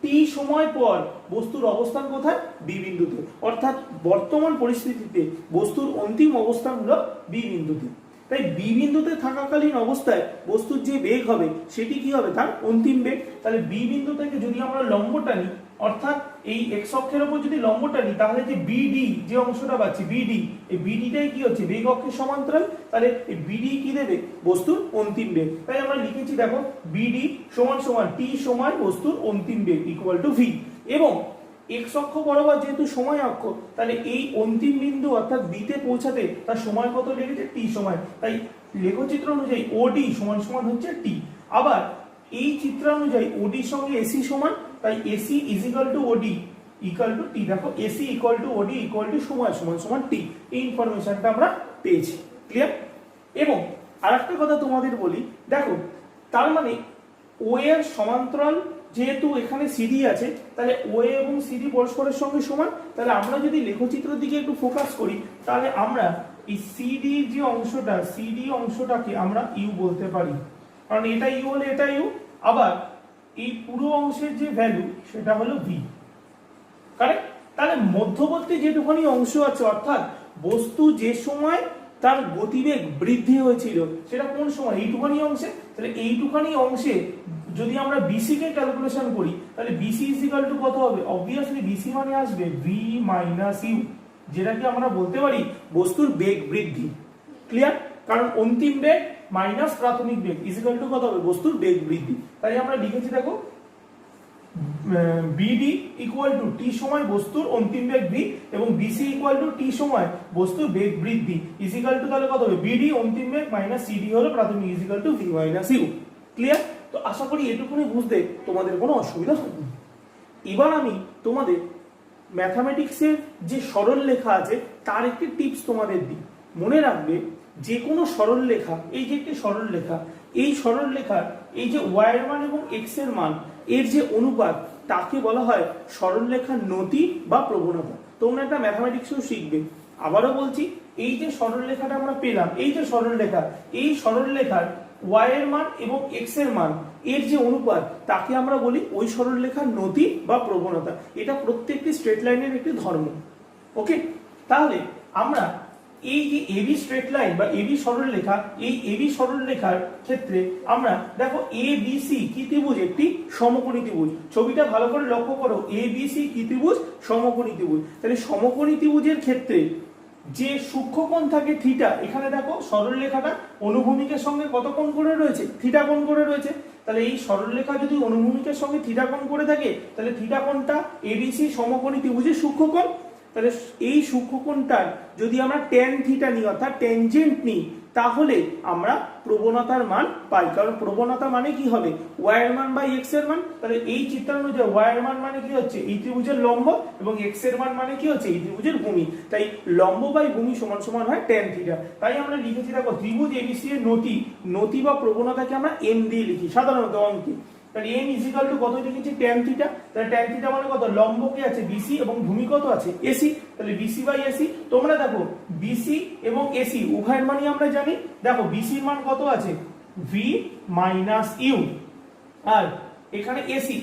টি সময় পর বস্তুর অবস্থান কোথায়? বি বিন্দুতে। অর্থাৎ বর্তমান পরিস্থিতিতে বস্তুর অন্তিম অবস্থান হলো বি বিন্দুতে। তাই বি বিন্দুতে থাকাকালীন অবস্থায় বস্তুর যে বেগ হবে সেটি কি হবে? তার অন্তিম বেগ। তাহলে বি বিন্দু থেকে যদি আমরা লম্বটা নিই, অর্থাৎ এই এক্স অক্ষের উপর যদি লম্বটা নিই, তাহলে যে বিডি যে অংশটা পাচ্ছি বিডি, এই বিডিটাই কি হচ্ছে? বেগ অক্ষের সমান্তরাল। তাহলে এই বিডি কি দেবে? বস্তুর অন্তিম বেগ। তাই আমরা লিখেছি দেখো বিডি সমান সমান টি সময় বস্তুর অন্তিম বেগ ইকুয়াল টু ভি। এবং এক্স অক্ষ বরাবর যেহেতু সময় অক্ষ, তাহলে এই অন্তিম বিন্দু অর্থাৎ বিতে পৌঁছাতে তার সময় কত লেগেছে? টি সময়। তাই লেখচিত্র অনুযায়ী ওডি সমান সমান হচ্ছে টি। আবার এই চিত্র অনুযায়ী ওডির সঙ্গে এসি সমান, তাই AC is equal to OD equal to T. দেখো AC equal to OD equal to সময় সমান সমান টি। এই ইনফরমেশনটা আমরা পেয়েছি। ক্লিয়ার? এবং আরেকটা কথা তোমাদের বলি, দেখো তার মানে ও এর সমান্তরাল যেহেতু এখানে সিডি আছে, তাহলে ও এ এবং সিডি পরস্পরের সঙ্গে সমান। তাহলে আমরা যদি লেখচিত্রের দিকে একটু ফোকাস করি, তাহলে আমরা এই সিডি যে অংশটা, সিডি অংশটাকে আমরা ইউ বলতে পারি, কারণ এটা ইউ হলে এটা ইউ। আবার এই পুরো অংশের যে ভ্যালু সেটা হলো ভি। কারেক্ট? তাহলে মধ্যবর্তী যেটুখানি অংশ আছে, অর্থাৎ বস্তু যে সময় তার গতিবেগ বৃদ্ধি হয়েছিল সেটা কোন সময়? এইটুখানি অংশে। তাহলে এইটুখানি অংশে যদি আমরা বিসি কে ক্যালকুলেশন করি, তাহলে বিসি ইজ ইকুয়াল টু কত হবে? অবভিয়াসলি বিসি মানে আসবে ভি মাইনাস ইউ, যেটাকে আমরা বলতে পারি বস্তুর বেগ বৃদ্ধি। ক্লিয়ার? কারণ অন্তিম বেগ মাইনাস প্রাথমিক বেগ ইজ ইকুয়াল টু কত হবে? বস্তুর বেগ বৃদ্ধি। তাই আমরা লিখেছি দেখো বিডি ইকুয়াল টু টি সময় বস্তুর অন্তিম বেগ ভি, এবং বিসি ইকুয়াল টু টি সময় বস্তুর বেগ বৃদ্ধি ইজ ইকুয়াল টু তাহলে কত হবে? বিডি অন্তিম বেগ মাইনাস সিডি হলো প্রাথমিক is equal to v minus u. Clear? তো আশা করি এটুকুনি বুঝতে তোমাদের কোনো অসুবিধা হবে না। এবার আমি তোমাদের ম্যাথামেটিক্সের যে সরল লেখা আছে তার একটি টিপস তোমাদের দিই। মনে রাখবে যে কোনো সরলরেখা, এই যে একটি সরলরেখা, এই সরলরেখার এই যে y এর মান এবং x এর মান এর যে অনুপাত তাকে বলা হয় সরলরেখার নতি বা প্রবণতা। তোমরা একটা ম্যাথমেটিক্সও শিখবে। আবারও বলছি, এই যে সরলরেখাটা আমরা পেলাম, এই যে সরলরেখা, এই সরলরেখার y এর মান এবং x এর মান এর যে অনুপাত তাকে আমরা বলি ওই সরলরেখার নতি বা প্রবণতা। এটা প্রত্যেকটি স্ট্রেট লাইনের একটি ধর্ম। ওকে, তাহলে আমরা এই যে এবি স্ট্রেট লাইন বা এবি সরলরেখা, এই এবি সরলরেখার ক্ষেত্রে আমরা দেখো এ বি সি কি ত্রিভুজ, একটি সমকোণী ত্রিভুজ। ছবিটা ভালো করে লক্ষ্য করো, এ বি সি কি ত্রিভুজ, সমকোণী ত্রিভুজ। তাহলে সমকোণী ত্রিভুজের ক্ষেত্রে যে সূক্ষ্মকোণ থাকে থিটা, এখানে দেখো সরলরেখাটা অনুভূমিকের সঙ্গে কত কোণ করে রয়েছে, থিটা কোণ করে রয়েছে। তাহলে এই সরলরেখা যদি অনুভূমিকের সঙ্গে থিটা কোণ করে থাকে, তাহলে থিটা কোণটা এবিসি সমকোণী ত্রিভুজের সূক্ষ্মকোণ। তাহলে এই সূক্ষ্মকোণটার যদি আমরা ট্যান থিটা নিই, অর্থাৎ ট্যানজেন্ট নিই, তাহলে আমরা প্রবণতার মান পাই। কারণ প্রবণতা মানে কি হবে, y এর মান বাই x এর মান। তাহলে এই চিত্রানুযায়ী y এর মান মানে কি হচ্ছে এই ত্রিভুজের লম্ব, এবং x এর মান মানে কি হচ্ছে এই ত্রিভুজের ভূমি। তাই লম্ব বাই ভূমি সমান সমান হয় ট্যান থিটা। তাই আমরা লিখেছি দেখো, ত্রিভুজ এবিসি এর নতি বা প্রবণতাকে আমরা m দিয়ে লিখি সাধারণত অঙ্কে। তাহলে m ইজিক্যাল টু কত লিখেছি, ট্যান থিটা। তাহলে ট্যান থিটা মানে কত, লম্ব কি আছে বিসি এবং ভূমি কত আছে এসি। তাহলে বিসি বাই এসি, তোমরা দেখো বিসি এবং এসি উভয়ের মানই আমরা জানি। দেখো বিসির মান কত আছে ভি মাইনাস ইউ, আর এখানে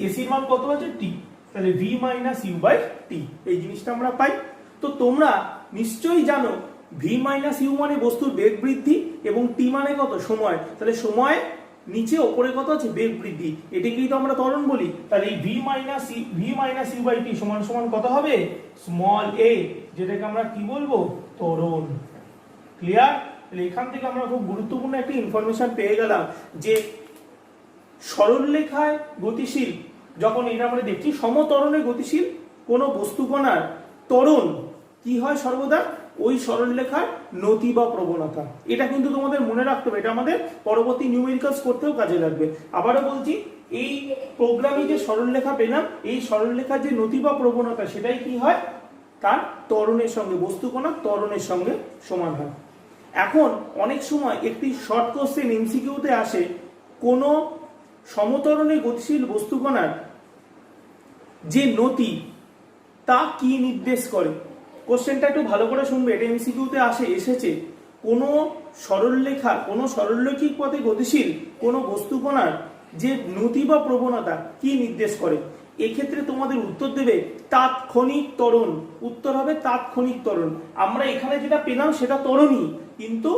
এসির মান কত আছে টি। তাহলে ভি মাইনাস ইউ বাই টি, এই জিনিসটা আমরা পাই। তো তোমরা নিশ্চয়ই জানো ভি মাইনাস ইউ মানে বস্তুর বেগ বৃদ্ধি এবং টি মানে কত সময়। তাহলে সময় নিচে ওপরে কত আছে বেগ বৃদ্ধি, এটাকেই তো আমরা ত্বরণ বলি। তাহলে এই ভি মাইনাস ইউ বাই টি সমান সমান কত হবে, স্মল এ, যেটাকে আমরা কি বলবো ত্বরণ। ক্লিয়ার? তাহলে এখান থেকে আমরা খুব গুরুত্বপূর্ণ একটা ইনফরমেশন পেয়ে গেলাম যে সরলরেখায় গতিশীল, যখন এটা আমরা দেখছি সমতরণে গতিশীল কোন বস্তুকণার ত্বরণ কি হয় সর্বদা ওই সরলরেখার নতি বা প্রবণতা। এটা কিন্তু তোমাদের মনে রাখতে হবে, এটা আমাদের পরবর্তী নিউমেরিক্যালস করতেও কাজে লাগবে। আবারও বলছি, এই প্রোগ্রামে যে সরলরেখা পেলাম, এই সরলরেখার যে নতি বা প্রবণতা সেটাই কি হয় তার ত্বরণের সঙ্গে, বস্তুকণার ত্বরণের সঙ্গে সমান হয়। এখন অনেক সময় একটি শর্ট কোশ্চেন এমসিকিউতে আসে, কোন সমতরণে গতিশীল বস্তুকণার যে নতি তা কি নির্দেশ করে। কোশ্চেনটা একটু ভালো করে শুনবে, এটা এমসিকিউতে এসেছে কোনো সরলরেখা, কোনো সরলরৈখিক পথে গতিশীল কোনো বস্তুকণার যে নতি বা প্রবণতা কি নির্দেশ করে। এক্ষেত্রে তোমাদের উত্তর দেবে তাৎক্ষণিক ত্বরণ। উত্তর হবে তাৎক্ষণিক ত্বরণ। আমরা এখানে যেটা পেলাম সেটা ত্বরণই, কিন্তু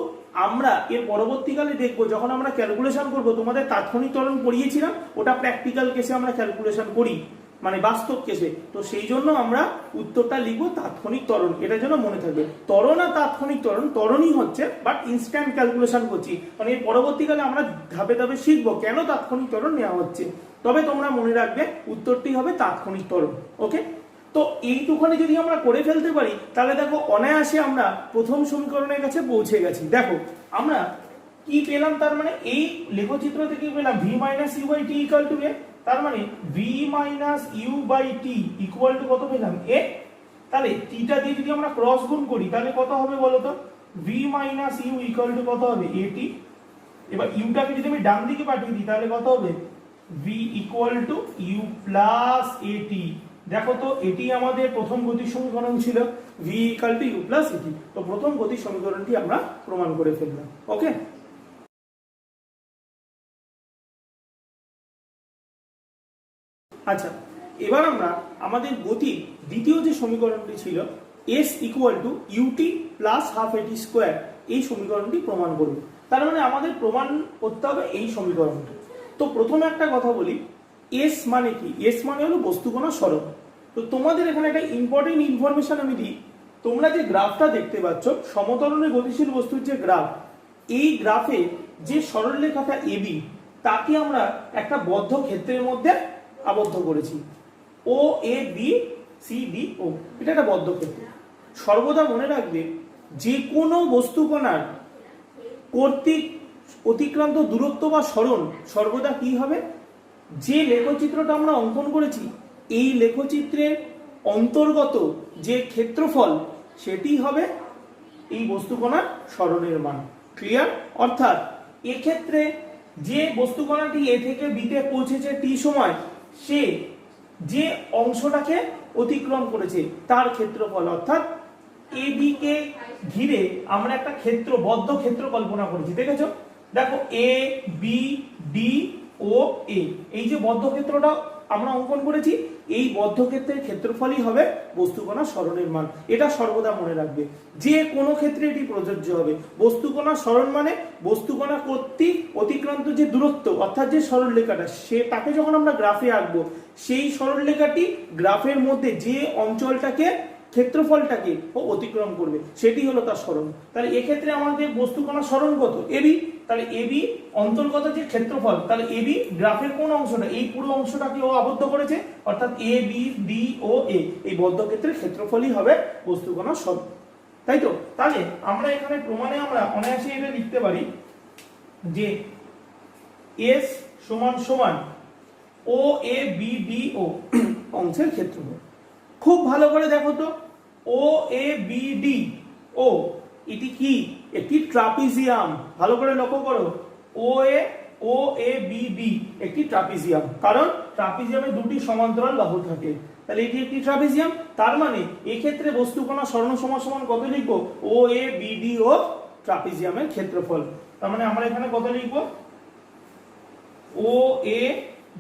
আমরা এর পরবর্তীকালে দেখবো যখন আমরা ক্যালকুলেশন করব, তোমাদের তাৎক্ষণিক ত্বরণ পড়িয়েছিলাম, ওটা প্র্যাকটিক্যাল কেসে আমরা ক্যালকুলেশন করি, মানে বাস্তব কেসে। তো সেই জন্য আমরা উত্তরটা লিখবো তাৎক্ষণিক ত্বরণ, এটা যেন মনে থাকবে। ত্বরণ আর তাৎক্ষণিক ত্বরণ, ত্বরণই হচ্ছে বাট ইনস্ট্যান্ট ক্যালকুলেশন করছি, মানে এর পরবর্তীকালে আমরা ধাপে ধাপে শিখবো কেন তাৎক্ষণিক ত্বরণ নেওয়া হচ্ছে। তবে তোমরা মনে রাখবে উত্তরটি হবে তাৎক্ষণিক ত্বরণ। ওকে, তো এইটুখানি যদি আমরা করে ফেলতে পারি, তাহলে দেখো অনায়াসে আমরা প্রথম সমীকরণের কাছে পৌঁছে গেছি। দেখো আমরা কি পেলাম, তার মানে এই লেখচিত্র থেকে পেলাম V minus U by T equal to A. তার মানে V minus U by T equal to কত পেলাম এ। তাহলে টিটা দিয়ে যদি আমরা ক্রস গুণ করি তাহলে কত হবে বলো তো, v minus u equal to কত হবে এ টি। এবার ইউটাকে যদি আমি ডান দিকে পাঠিয়ে দিই তাহলে কত হবে V equal to you plus A T. দেখো তো এটি আমাদের প্রথম গতির সমীকরণ ছিল, V equal to you plus A T. তো প্রথম গতির সমীকরণটি আমরা প্রমাণ করে ফেললাম। ওকে, আচ্ছা এবার আমরা আমাদের গতির দ্বিতীয় যে সমীকরণটি ছিল s equal to u t plus half a t square, এই সমীকরণটি প্রমাণ করব। তার মানে আমাদের প্রমাণ করতে হবে এই সমীকরণটি। তো প্রথমে একটা কথা বলি, এস মানে কি? এস মানে হলো বস্তুকণার সরণ। তো তোমাদের এখানে একটা ইম্পর্টেন্ট ইনফরমেশন আমি দিই, তোমরা যে গ্রাফটা দেখতে পাচ্ছ সমতরণে গতিশীল বস্তুর যে গ্রাফ, এই গ্রাফে যে সরলরেখাটা এবি তাকে আমরা একটা বদ্ধ ক্ষেত্রের মধ্যে আবদ্ধ করেছি, ও এ বি সি ডি ও, এটা একটা বদ্ধ ক্ষেত্র। সর্বদা মনে রাখবে যে কোনো বস্তুকণার কর্তৃক অতিক্রান্ত দূরত্ব বা সরণ সর্বদা কি হবে, যে লেখচিত্রটা আমরা অঙ্কন করেছি এই লেখচিত্রের অন্তর্গত যে ক্ষেত্রফল সেটি হবে এই বস্তুকণার সরণের মান। ক্লিয়ার? অর্থাৎ এক্ষেত্রে যে বস্তুকণাটি এ থেকে বিতে পৌঁছেছে টি সময়, সে যে অংশটাকে অতিক্রম করেছে তার ক্ষেত্রফল, অর্থাৎ এ বি কে ঘিরে আমরা একটা ক্ষেত্র, বদ্ধ ক্ষেত্র কল্পনা করেছি। দেখেছো? দেখো এ বি ডি ও এ, এই যে বদ্ধ ক্ষেত্রটা আমরা অঙ্কন করেছি, এই বদ্ধ ক্ষেত্রের ক্ষেত্রফলই হবে বস্তুকণার সরণের মান। এটা সর্বদা মনে রাখবে, যে কোনো ক্ষেত্রে এটি প্রযোজ্য হবে। বস্তুকণার সরণ মানে বস্তুকণা কর্তৃক অতিক্রান্ত যে দূরত্ব, অর্থাৎ যে সরলরেখাটা, সেটাকে যখন আমরা গ্রাফে আঁকবো, সেই সরলরেখাটি গ্রাফের মধ্যে যে অঞ্চলটাকে, ক্ষেত্রফলটাকে ও অতিক্রম করবে, সেটি হলো তার সরণ। তাহলে এক্ষেত্রে আমাদের বস্তুকণার সরণ কত? এবি। তাহলে এবি অন্তর্গত যে ক্ষেত্রফল, তাহলে এবি গ্রাফের কোন অংশটা, এই পুরো অংশটাকে ও আবদ্ধ করেছে, অর্থাৎ এ বি ডি ও এ, এই বদ্ধ ক্ষেত্রের ক্ষেত্রফলই হবে বস্তুকণার সরণ। তাই তো? তাহলে আমরা এখানে প্রমাণে আমরা অনায়াসে এটা লিখতে পারি যে এস সমান সমান ও এ বি ডি ও অংশের ক্ষেত্রফল। খুব ভালো করে দেখো তো, ও এ বি ডি ও এটি কি? একটি ট্রাপিজিয়াম। ভালো করে লক্ষ্য করো, ও এ বি ডি একটি ট্রাপিজিয়াম, কারণ ট্রাপিজিয়ামে দুটি সমান্তরাল বাহু থাকে। তাহলে এটি একটি ট্রাপিজিয়াম, তার মানে এক্ষেত্রে বস্তুকণা সরণ সমান সমান কত লিখবো? ও এ বি ডি ও ট্রাপিজিয়ামের ক্ষেত্রফল। তার মানে আমরা এখানে কত লিখবো? ও এ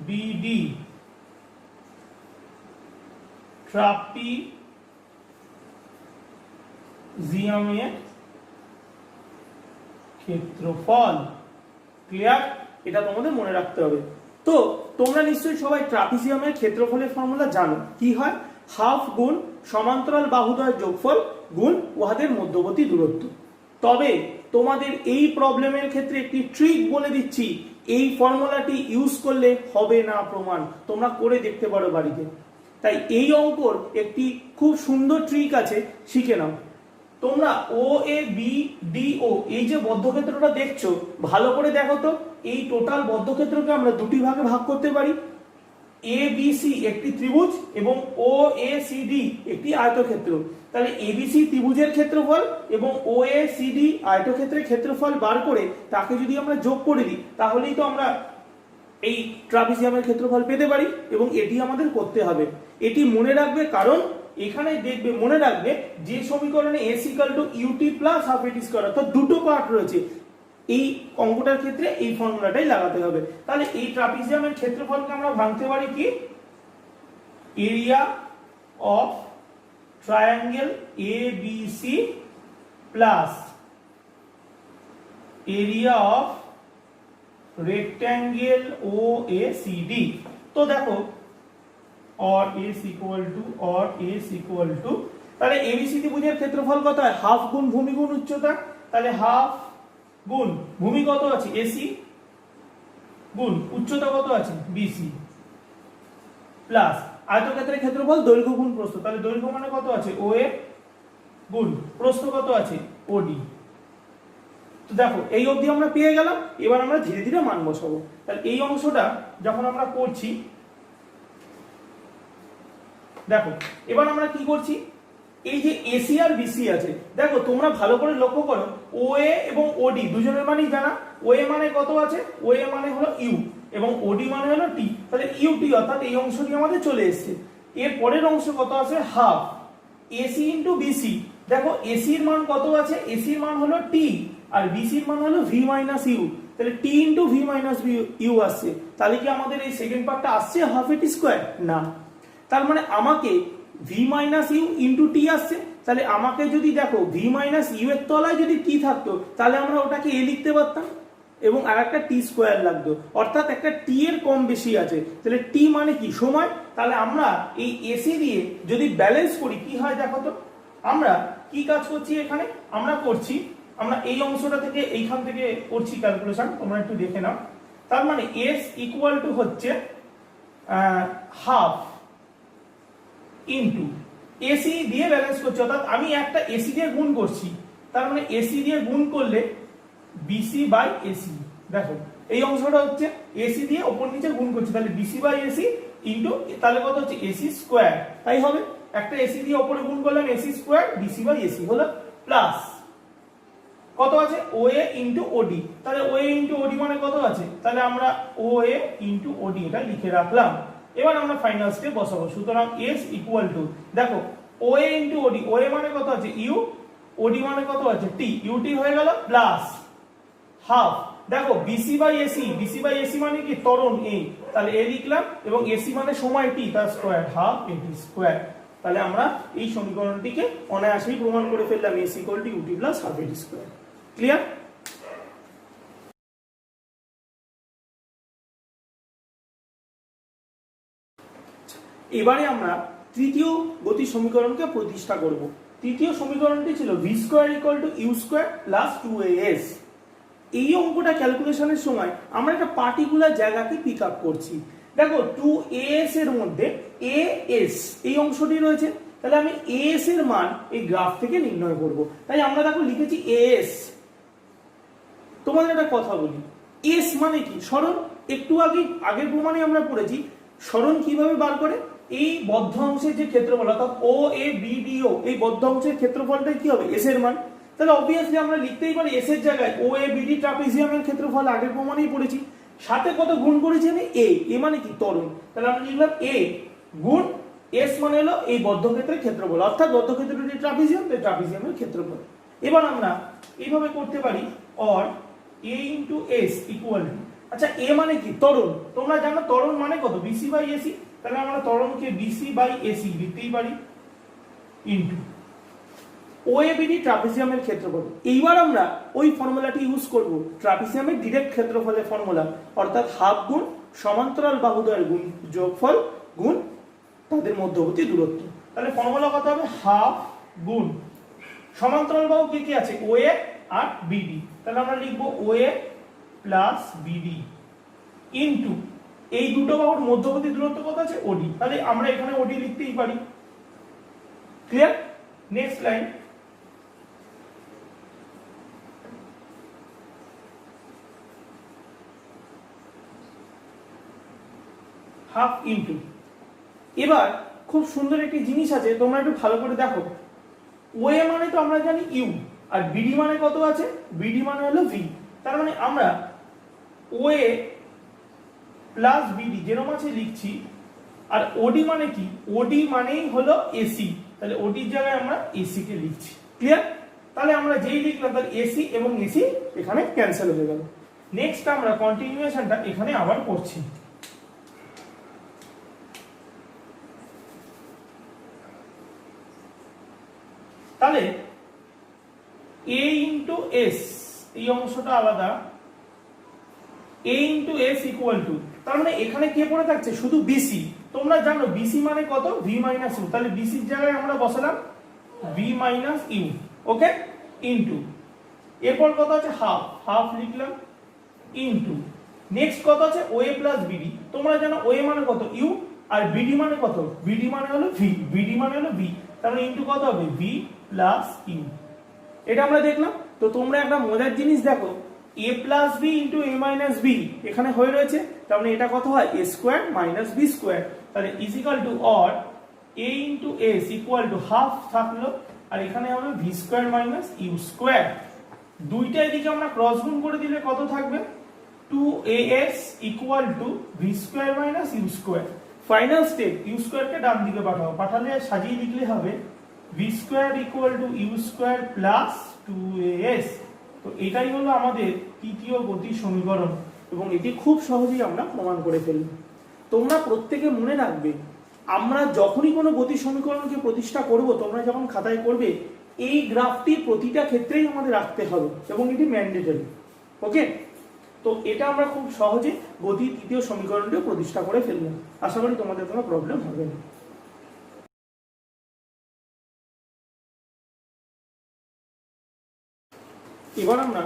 বি ডি ট্রাপিজিয়ামের ক্ষেত্রফল। ক্লিয়ার? এটা তোমাদের মনে রাখতে হবে। তো তোমরা নিশ্চয়ই সবাই ট্রাপিজিয়ামের ক্ষেত্রফলের ফর্মুলা জানো। কি হয়? হাফ গুণ সমান্তরাল বাহুদ্বয়ের যোগফল গুণ উহাদের মধ্যবর্তী দূরত্ব। তবে তোমাদের এই প্রবলেমের ক্ষেত্রে একটি ট্রিক বলে দিচ্ছি, এই ফর্মুলাটি ইউজ করলে হবে না প্রমাণ, তোমরা করে দেখতে পারো বাড়িতে। তাই এই অঙ্কর একটি খুব সুন্দর ট্রিক আছে, শিখে নাও। তোমরা ও এ বি ডি ও এই যে বদ্ধক্ষেত্রটা দেখছো, ভালো করে দেখো তো, এই টোটাল বদ্ধক্ষেত্রকে আমরা দুটি ভাগে ভাগ করতে পারি। এ বি সি একটি ত্রিভুজ এবং ও এ সি ডি একটি আয়তক্ষেত্র। তাহলে এবিসি ত্রিভুজের ক্ষেত্রফল এবং ও এ সি ডি আয়তক্ষেত্রের ক্ষেত্রফল বার করে তাকে যদি আমরা যোগ করে দিই, তাহলেই তো আমরা এই ট্রাপিজিয়ামের ক্ষেত্রফল পেতে পারি, এবং এটি আমাদের করতে হবে। এটি মনে রাখবে, কারণ এখানে দেখবে, মনে রাখবে যে সমীকরণে s = ut + half a t square, অর্থাৎ দুটো পার্ট রয়েছে, এই অঙ্কটার ক্ষেত্রে এই ফর্মুলাটাই লাগাতে হবে। তাহলে এই ট্রাপিজিয়ামের ক্ষেত্রফলকে আমরা ভাঙতে পারি কি? Area of triangle ABC plus area of rectangle OACD। তো দেখো, or is equal to, তাহলে এবিসি ত্রিভুজের ক্ষেত্রফল কত হয়? হাফ গুণ ভূমি গুণ উচ্চতা। তাহলে হাফ গুণ ভূমি কত আছে? AC গুণ উচ্চতা কত আছে? BC প্লাস আয়তক্ষেত্রের ক্ষেত্রফল দৈর্ঘ্য গুণ প্রস্থ। তাহলে দৈর্ঘ্য মানে কত আছে? OA গুণ প্রস্থ কত আছে? OD। তো দেখো, এই অবধি আমরা পেয়ে গেলাম। এবার আমরা ধীরে ধীরে মান বসাবো। তাহলে এই অংশটা যখন আমরা করছি, দেখো এবার আমরা কি করছি, এই যে এসি আর বিসি আছে, দেখো তোমরা ভালো করে লক্ষ্য করো, ওএ এবং ওডি দুজনের মানই জানা। ওএ মানে কত আছে? ওএ মানে হলো ইউ এবং ওডি মানে হলো টি। তাহলে ইউটি অর্থাৎ এই অংশটি আমাদের চলে এসেছে। এর পরের অংশ কত আছে? Half AC into BC. দেখো এসির মান কত আছে? এসির মান হলো টি আর বিসির মান হলো ভি মাইনাস ইউ। তাহলে t into v minus u আসছে। তাহলে কি আমাদের এই সেকেন্ড পার্টটা আসছে হাফ এটি স্কোয়ার? না। তার মানে আমাকে ভি মাইনাস ইউ ইন্টু টি আসছে। তাহলে আমাকে যদি দেখো ভি মাইনাস ইউ এর তলায় যদি টি থাকতো, তাহলে আমরা ওটাকে এ লিখতে পারতাম এবং আর একটা টি স্কোয়ার লাগতো, অর্থাৎ একটা টি এর কম বেশি আছে। তাহলে টি মানে কি? সময়। তাহলে আমরা এই এসি দিয়ে যদি ব্যালেন্স করি কি হয় দেখো তো। আমরা কি কাজ করছি এখানে? আমরা এই অংশটা থেকে এইখান থেকে করছি ক্যালকুলেশন, তোমরা একটু দেখে নাও। তার মানে এস ইকুয়াল টু হচ্ছে হাফ ইন্টু এসি দিয়ে ব্যালেন্স করছি, অর্থাৎ আমি একটা এসি দিয়ে গুণ করছি। তার মানে এসি দিয়ে গুণ করলে বিসি বাই এসি। দেখো এই অংশটা হচ্ছে এসি দিয়ে ওপর নিচে গুণ করছি, তাহলে বিসি বাই এসি ইন্টু, তাহলে কত হচ্ছে? AC square. তাই হবে, একটা এসি দিয়ে ওপরে গুণ করলাম AC square, BC by AC হলো প্লাস কত আছে ও এ ইন্টু ওডি, তাহলে ও এ ইন্টু ওডি মানে কত আছে, তাহলে আমরা ও এ ইন্টু ওডি এটা লিখে রাখলাম। এবার আমরা ফাইনাল স্টেপ বসাবো। সুতরাং এস ইকুয়াল টু, দেখো ও এ ইন্টু ওডি, ও এ মানে কত আছে ইউ, ওডি মানে কত আছে টি, ইউটি হয়ে গেল প্লাস হাফ, দেখো BC by AC, BC by AC মানে কি ত্বরণ এ, তাহলে এ লিখলাম এবং এসি মানে সময় টি তার স্কয়ার হাফ এটি স্কয়ার। তাহলে আমরা এই সমীকরণটিকে অনায়াসেই প্রমাণ করে ফেললাম s equal to u t plus half a t square. Clear? এবারে আমরা তৃতীয় গতি সমীকরণকে প্রতিষ্ঠা করব। তৃতীয় সমীকরণটি ছিল v square equal to u square plus 2as। এই অঙ্কটা ক্যালকুলেশনের সময় আমরা একটা পার্টিকুলার জায়গাকে পিক আপ করছি। দেখো 2as এর মধ্যে as এই অংশটি রয়েছে, তাহলে আমি as এর মান এই গ্রাফ থেকে নির্ণয় করব। তাই আমরা দেখো লিখেছি as। তোমাদের একটা কথা বলি, s মানে কি সরণ, একটু আগের প্রমাণে আমরা পড়েছি সরণ কিভাবে বার করে, এই বদ্ধ অংশের যে ক্ষেত্রফল অর্থাৎ ও এ বি ডি ও এই বদ্ধ অংশের ক্ষেত্রফলটাই কি হবে s এর মান। তাহলে অবভিয়াসলি আমরা লিখতেই পারি s এর জায়গায় ও এ বি ডি ট্রাপিজিয়ামের ক্ষেত্রফল আগের প্রমাণেই পড়েছি, সাথে কত গুণ করেছি আমি এ মানে কি ত্বরণ, তাহলে আমরা লিখলাম এ গুণ s মানে হলো এই বদ্ধক্ষেত্রের ক্ষেত্রফল অর্থাৎ বদ্ধক্ষেত্রটি ট্রাপিজিয়াম, তাই ট্রাপিজিয়ামের ক্ষেত্রফল। এবার আমরা এইভাবে করতে পারি or a into s equal two, আচ্ছা a মানে কি ত্বরণ, তোমরা জানো ত্বরণ মানে কত বিসি বাই এসি, তাহলে আমরা ত্বরণকে বিসি বাই এসি লিখতেই পারি ইনটু ওএবিডি ট্রাপিজিয়ামের ক্ষেত্রফল। এইবার আমরা ওই ফর্মুলাটি ইউজ করব ট্রাপিজিয়ামের ডিরেক্ট ক্ষেত্রফলের ফর্মুলা, অর্থাৎ হাফ গুণ সমান্তরাল বাহুদ্বয়ের গুণ যোগফল গুণ তাদের মধ্যবর্তী দূরত্ব। তাহলে ফর্মুলা কত হবে হাফ গুণ সমান্তরাল বাহু কি কি আছে ওএ আর বিডি, তাহলে আমরা লিখব ওএ প্লাস বিডি ইনটু এই দুটো বাহুর মধ্যবর্তী দূরত্ব কত আছে ওডি, তাহলে আমরা এখানে ওডি লিখতেই পারি। Clear? Next line, half into, এবার খুব সুন্দর একটি জিনিস আছে তোমরা একটু ভালো করে দেখো, ওএ মানে তো আমরা জানি ইউ আর বিডি মানে কত আছে, বিডি মানে হলো ভি, তার মানে আমরা ওএ প্লাস বিডি যেরকম আছে লিখছি, আর ওডি মানে কি, ওডি মানেই হলো এসি, তাহলে ওডির জায়গায় আমরা এসি কে লিখছি। ক্লিয়ার? তাহলে আমরা যেই লিখলাম তাহলে এসি এবং এসি এখানে ক্যান্সেল হয়ে গেল। নেক্সট আমরা কন্টিনিউয়েশনটা এখানে আবার করছি। তাহলে a ইনটু এস এই অংশটা আলাদা, a into S equal two, তার মানে এখানে কে পড়ে থাকছে শুধু বিসি, তোমরা জানো বিসি মানে কত ভি মাইনাস ইউ, তাহলে বিসির জায়গায় আমরা বসালাম v minus u, okay, into এরপর কত আছে হাফ, হাফ লিখলাম ইনটু নেক্সট কত আছে ওএ প্লাস বিডি, তোমরা জানো ওএ মানে কত ইউ আর বিডি মানে কত, বিডি মানে হলো ভি, বিডি মানে হলো ভি, তাহলে ইনটু কত হবে ভি প্লাস ইউ। এটা আমরা দেখলাম। তো তোমরা একটা মজার জিনিস দেখো, a plus b into a minus b এখানে হয়ে রয়েছে, তার মানে এটা কত হয় a square minus b square, তাহলে is equal to or a into s equal to half থাকলো, আর এখানে হবে V square minus you square, দুইটা এদিকে আমরা ক্রস গুণ করে দিলে কত থাকবে 2as equal to V square minus you square. Final step U স্কোয়ারকে ডান দিকে পাঠাও, পাঠালে সাজিয়ে লিখলে হবে V square equal to you square plus 2as। তো এটাই হলো আমাদের তৃতীয় গতি সমীকরণ এবং এটি খুব সহজেই আমরা প্রমাণ করে ফেলব। তোমরা প্রত্যেকে মনে রাখবে, আমরা যখনই কোনো গতি সমীকরণকে প্রতিষ্ঠা করব, তোমরা যখন খাতায় করবে এই গ্রাফটি প্রতিটা ক্ষেত্রেই আমাদের রাখতে হবে এবং এটি ম্যান্ডেটরি। ওকে, তো এটা আমরা খুব সহজে গতির তৃতীয় সমীকরণটি প্রতিষ্ঠা করে ফেলব। আশা করি তোমাদের কোনো প্রবলেম হবে না। এবার আমরা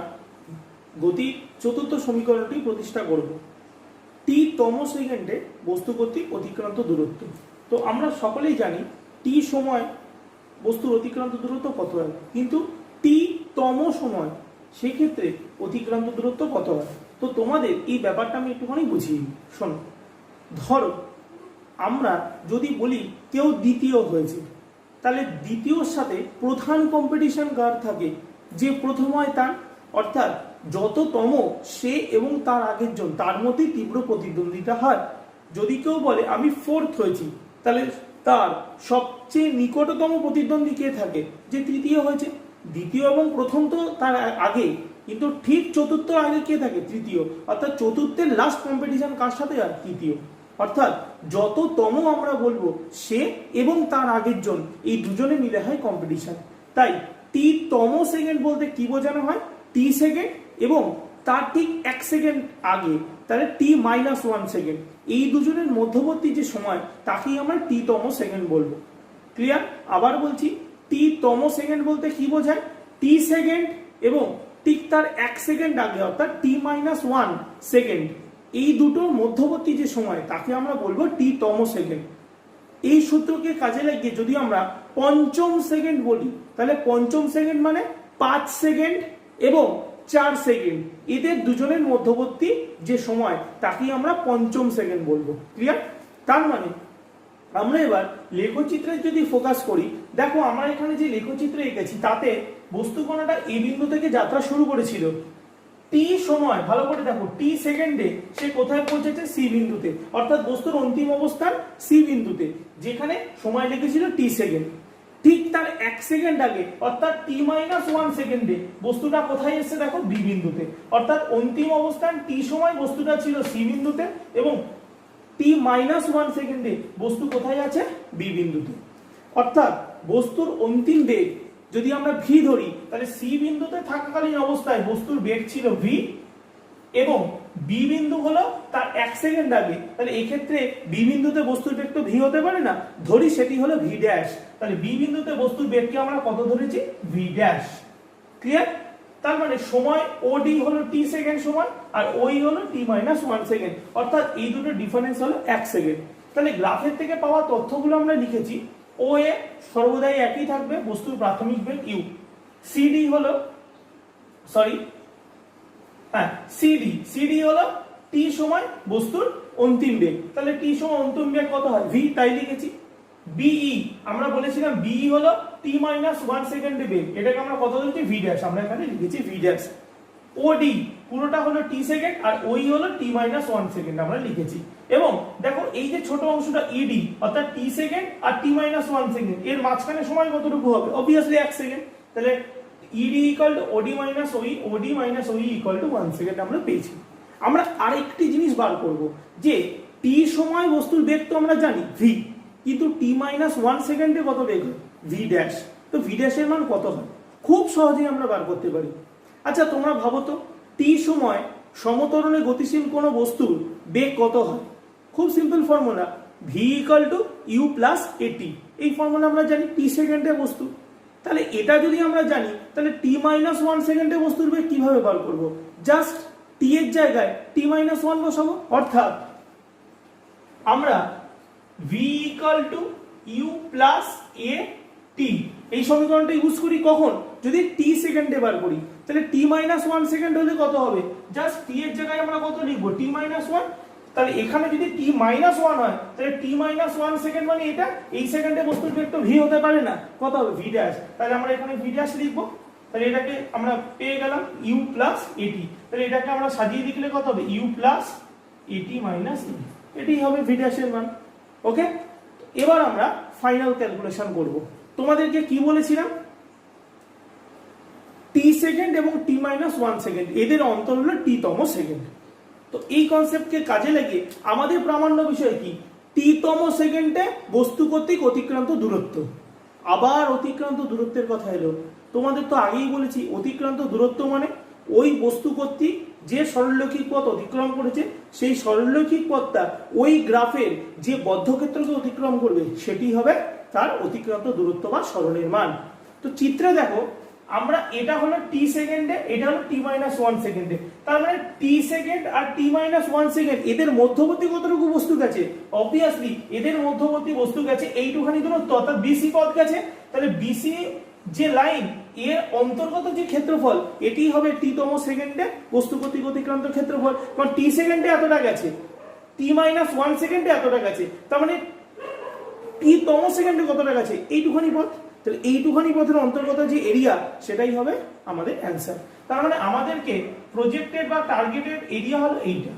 গতির চতুর্থ সমীকরণটি প্রতিষ্ঠা করব। টি তম সেকেন্ডে বস্তু কর্তৃক অতিক্রান্ত দূরত্ব। তো আমরা সকলেই জানি টি সময় বস্তুর অতিক্রান্ত দূরত্ব কত হয়, কিন্তু টি তম সময় সেক্ষেত্রে অতিক্রান্ত দূরত্ব কত হয়। তো তোমাদের এই ব্যাপারটা আমি একটুখানি বুঝিয়ে দিই। শোনো, ধরো আমরা যদি বলি কেউ দ্বিতীয় হয়েছে, তাহলে দ্বিতীয়র সাথে প্রধান কম্পিটিশন কার থাকে, যে প্রথম হয় তার, অর্থাৎ যততম সে এবং তার আগের জন তার মধ্যে তীব্র প্রতিদ্বন্দ্বিতা হয়। যদি কেউ বলে আমি ফোর্থ হয়েছি, তাহলে তার সবচেয়ে নিকটতম প্রতিদ্বন্দ্বী কে থাকে? যে তৃতীয় হয়েছে। দ্বিতীয় এবং প্রথম তো তার আগে, কিন্তু ঠিক চতুর্থের আগে কে থাকে? তৃতীয়। অর্থাৎ চতুর্থের লাস্ট কম্পিটিশন কার সাথে? আর তৃতীয়। অর্থাৎ যততম আমরা বলবো সে এবং তার আগের জন, এই দুজনে মিলে হয় কম্পিটিশন। তাই টি তম সেকেন্ড বলতে কি বোঝানো হয়? টি সেকেন্ড এবং তার ঠিক 1 সেকেন্ড আগে, তাহলে টি মাইনাস 1 সেকেন্ড, এই দুজনের মধ্যবর্তী যে সময় তাকেই আমরা টি তম সেকেন্ড বলবো। ক্লিয়ার? আবার বলছি, টি তম সেকেন্ড বলতে কি বোঝায়? টি সেকেন্ড এবং ঠিক তার 1 সেকেন্ড আগে, অর্থাৎ টি মাইনাস 1 সেকেন্ড, এই দুটোর মধ্যবর্তী যে সময় তাকে আমরা বলবো টি তম সেকেন্ড। এই সূত্রকে কাজে লাগিয়ে যদি আমরা পঞ্চম সেকেন্ড বলি, তাহলে পঞ্চম সেকেন্ড মানে 5 সেকেন্ড এবং 4 সেকেন্ড, এদের দুজনের মধ্যবর্তী যে সময় তাকেই আমরা পঞ্চম সেকেন্ড বলবো। ক্লিয়ার? তার মানে আমরা এবার লেখচিত্রে যদি ফোকাস করি, দেখো আমরা এখানে যে লেখচিত্র এঁকেছি তাতে বস্তুকণাটা এই বিন্দু থেকে যাত্রা শুরু করেছিল। টি সময়, ভালো করে দেখো, টি সেকেন্ডে সে কোথায় পৌঁছেছে? সি বিন্দুতে। অর্থাৎ বস্তুর অন্তিম অবস্থান সি বিন্দুতে, যেখানে সময় লেগেছিল টি সেকেন্ড। ঠিক তার 1 সেকেন্ড আগে, অর্থাৎ টি মাইনাস 1 সেকেন্ডে বস্তুটা কোথায় এসেছে? দেখো, বি বিন্দুতে। অর্থাৎ অন্তিম অবস্থান টি সময় বস্তুটা ছিল সি বিন্দুতে এবং টি মাইনাস 1 সেকেন্ডে বস্তু কোথায় আছে? বি বিন্দুতে। অর্থাৎ বস্তুর অন্তিম বেগ যদি আমরা ভি ধরি, তাহলে সি বিন্দুতে থাকাকালীন অবস্থায় বস্তুর বেগ ছিল ভি এবং বি বিন্দু হলো তার 1 সেকেন্ড আগে, তাহলে এই ক্ষেত্রে বি বিন্দুতে বস্তুর বেগ তো ভি হতে পারে না, ধরি সেটি হলো ভি ড্যাশ। তাহলে বি বিন্দুতে বস্তুর বেগকে আমরা কত ধরেছি? V dash. ক্লিয়ার? তার মানে সময় ওডি হলো টি সেকেন্ড সময় আর ওই হলো টি মাইনাস 1 সেকেন্ড, অর্থাৎ এই দুটো ডিফারেন্স হলো 1 সেকেন্ড। তাহলে গ্রাফের থেকে পাওয়া তথ্যগুলো আমরা লিখেছি। ও এ সর্বদাই একই থাকবে, বস্তুর প্রাথমিক বেগ ইউ। সিডি হলো, সরি সিডি হলো টি সময় বস্তুর অন্তিম বেগ, তাহলে টি সময় অন্তিম বেগ কত হয়? ভি, তাই লিখেছি। বিই আমরা বলেছিলাম বিই হলো টি মাইনাস 1 সেকেন্ডে বেগ, এটাকে আমরা কত ধরেছি? ভি ড্যাশ, আমরা এখানে লিখেছি ভি ড্যাশ। ওডি পুরোটা হলো টি সেকেন্ড আর ওই হলো টি মাইনাস 1 সেকেন্ড আমরা লিখেছি। এবং দেখো এই যে ছোট অংশটা ইডি, অর্থাৎ টি সেকেন্ড আর টি মাইনাস 1 সেকেন্ড, এর মাঝখানে সময় কতটুকু হবে? Obviously 1 second. তাহলে ইডি ইকুয়াল টু ওডি মাইনাস ওই, ওডি মাইনাস ওই ইকুয়াল টু 1 সেকেন্ড আমরা পেয়েছি। আমরা আরেকটি জিনিস বার করব যে টি সময় বস্তুর বেগ তো আমরা জানি ভি, কিন্তু টি মাইনাস 1 সেকেন্ডে কত বেগ হয়? V dash. তো ভি ড্যাশের মান কত হয়? খুব সহজেই আমরা বার করতে পারি। আচ্ছা তোমরা ভাবো তো, টি সময় সমতরণে গতিশীল কোনো বস্তুর বেগ কত হয়? খুব simple formula, v equal to you plus a t. এই ফর্মুলা আমরা জানি, টি সেকেন্ডে বস্তু। তাহলে এটা যদি আমরা জানি, তাহলে টি মাইনাস 1 সেকেন্ডে বস্তুর বেগ কিভাবে বার করব? জাস্ট টি এর জায়গায় টি মাইনাস 1 বসাবো, অর্থাৎ আমরা V equal to you plus A T, এই সমীকরণটা ইউজ করি কখন? যদি টি সেকেন্ডে বার করি। তাহলে টি মাইনাস 1 সেকেন্ড হলে কত হবে? জাস্ট টি এর জায়গায় আমরা কত লিখবো? টি মাইনাস 1। তাহলে এখানে যদি টি মাইনাস 1 হয়, তাহলে টি মাইনাস 1 সেকেন্ড মানে এটা, এই সেকেন্ডে বস্তুর বেগ তো ভি হতে পারে না, কত হবে? V dash. তাহলে আমরা এখানে ভি ড্যাশ লিখবো। তাহলে এটাকে আমরা পেয়ে গেলাম ইউ প্লাস এটি। তাহলে এটাকে আমরা সাজিয়ে লিখলে কত হবে? ইউ প্লাস এটি মাইনাস ই, এটি হবে ভি ড্যাশের মান। ওকে, এবার আমরা ফাইনাল ক্যালকুলেশন করব। তোমাদেরকে কি বলেছিলাম? টি সেকেন্ড এবং টি মাইনাস 1 সেকেন্ড, এদের অন্তর হলো টি তম সেকেন্ড। তো এই কনসেপ্টকে কাজে লাগিয়ে আমাদের প্রামাণ্য বিষয় কি? টি তম সেকেন্ডে বস্তু কর্তৃক অতিক্রান্ত দূরত্ব। আবার অতিক্রান্ত দূরত্বের কথা এলো। তোমাদের তো আগেই বলেছি, অতিক্রান্ত দূরত্ব মানে ওই বস্তু কর্তৃক যে সরলরৈখিক পথ অতিক্রম করেছে, সেই সরলরৈখিক পথটা ওই গ্রাফের যে বদ্ধক্ষেত্রকে অতিক্রম করবে সেটি হবে তার অতিক্রান্ত দূরত্ব বা সরণের মান। তো চিত্রে দেখো, আমরা এটা হলো টি সেকেন্ডে, এটা হলো টি মাইনাস 1 সেকেন্ডে। তার মানে টি সেকেন্ড আর টি মাইনাস 1 সেকেন্ড, এদের মধ্যবর্তী কতটুকু বস্তু গেছে? অবভিয়াসলি এদের মধ্যবর্তী বস্তু গেছে এইটুখানি দূরত্ব, অর্থাৎ বিসি পথ গেছে। তাহলে বিসি যে লাইন, এর অন্তর্গত যে ক্ষেত্রফল, এটি হবে টি তম সেকেন্ডে বস্তু কর্তৃক অতিক্রান্ত ক্ষেত্রফল। কারণ টি সেকেন্ডে এতটা গেছে, টি মাইনাস 1 সেকেন্ডে এতটা গেছে, তার মানে টি তম সেকেন্ডে কতটা গেছে? এইটুখানি পথ। তাহলে এইটুখানি পথের অন্তর্গত যে এরিয়া সেটাই হবে আমাদের অ্যান্সার। তার মানে আমাদেরকে প্রজেক্টেড বা টার্গেটেড এরিয়া হলো এইটা।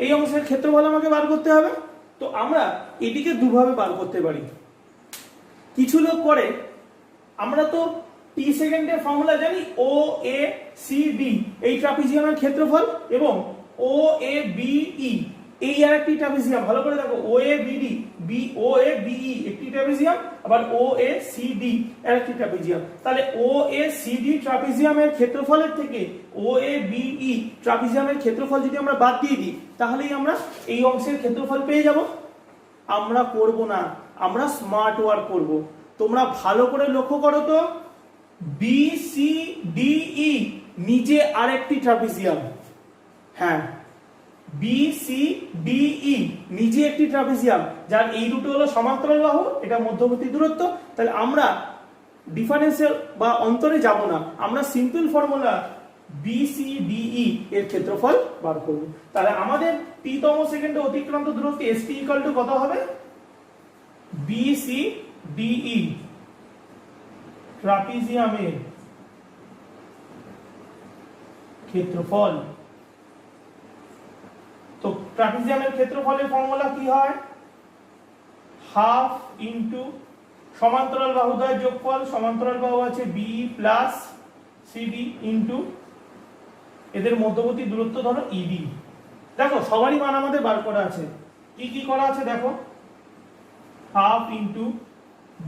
এই অংশের ক্ষেত্রফল আমাকে বার করতে হবে। তো আমরা এটিকে দুভাবে বার করতে পারি। কিছু লোক করে, আমরা তো টি সেকেন্ডের ফর্মুলা জানি, ও এ সি ডি এই ট্রাপিজিয়ামের ক্ষেত্রফল, এবং ও এ বি ই এই আর একটি ট্রাপিজিয়াম। ভালো করে দেখো, ও A B D O A B E একটি ট্রাপিজিয়াম, আবার ও এ সি ডি আর একটি ট্রাপিজিয়াম। তাহলে ও এ সি ডি ট্রাপিজিয়ামের ক্ষেত্রফলের থেকে ও এ বি ই ট্রাপিজিয়ামের ক্ষেত্রফল যদি আমরা বাদ দিয়ে দিই, তাহলেই আমরা এই অংশের ক্ষেত্রফল পেয়ে যাব। আমরা করব না, আমরা স্মার্ট ওয়ার্ক করব। তোমরা ভালো করে লক্ষ্য করো তো, বি সি ডি ই নিচে আরেকটি ট্রাপিজিয়াম। হ্যাঁ, বি সি ডি ই নিচে একটি ট্রাপিজিয়াম, যার এই দুটো হলো সমান্তরাল বাহু, এটা মধ্যবর্তী দূরত্ব। তাহলে আমরা ডিফারেন্সিয়াল বা অন্তরে যাব না, আমরা simple formula B C D E এর ক্ষেত্রফল বার করব। তাহলে আমাদের টি তম সেকেন্ডে অতিক্রান্ত দূরত্ব এস টি ইকুয়াল টু কত হবে? বি সি ডি ই ট্রাপিজিয়ামের ক্ষেত্রফল। তো ট্রাপিজিয়ামের ক্ষেত্রফলের ফর্মুলা কি হয়? হাফ ইন্টু সমান্তরাল বাহুদ্বয়ের যোগফল, সমান্তরাল বাহু আছে বি প্লাস সিডি ইন্টু এদের মধ্যবর্তী দূরত্ব ধরো ইডি। দেখো সবারই মান আমাদের বার করা আছে। কি কি করা আছে দেখো, হাফ ইন্টু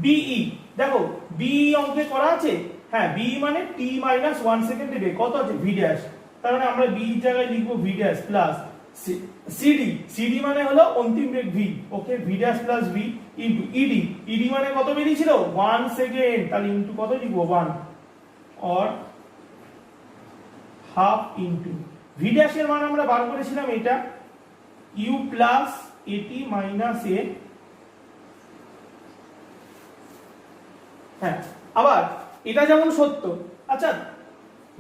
বিই। দেখো বিই অঙ্কে করা আছে, হ্যাঁ বি মানে টি মাইনাস 1 সেকেন্ডে বে কত আছে ভি ড্যাশ, তার মানে আমরা বি জায়গায় লিখবো V dash plus CD, CD মানে হলো অন্তিম বেগ V, okay V dash plus V into ED, ED মানে কত বেরিয়েছিল 1 সেকেন্ড, তাহলে ইন্টু কত লিখবো 1, or half into V dash এর মান আমরা বার করেছিলাম এটা ইউ প্লাস এটি মাইনাস এ। হ্যাঁ, আবার এটা যেমন সত্য। আচ্ছা,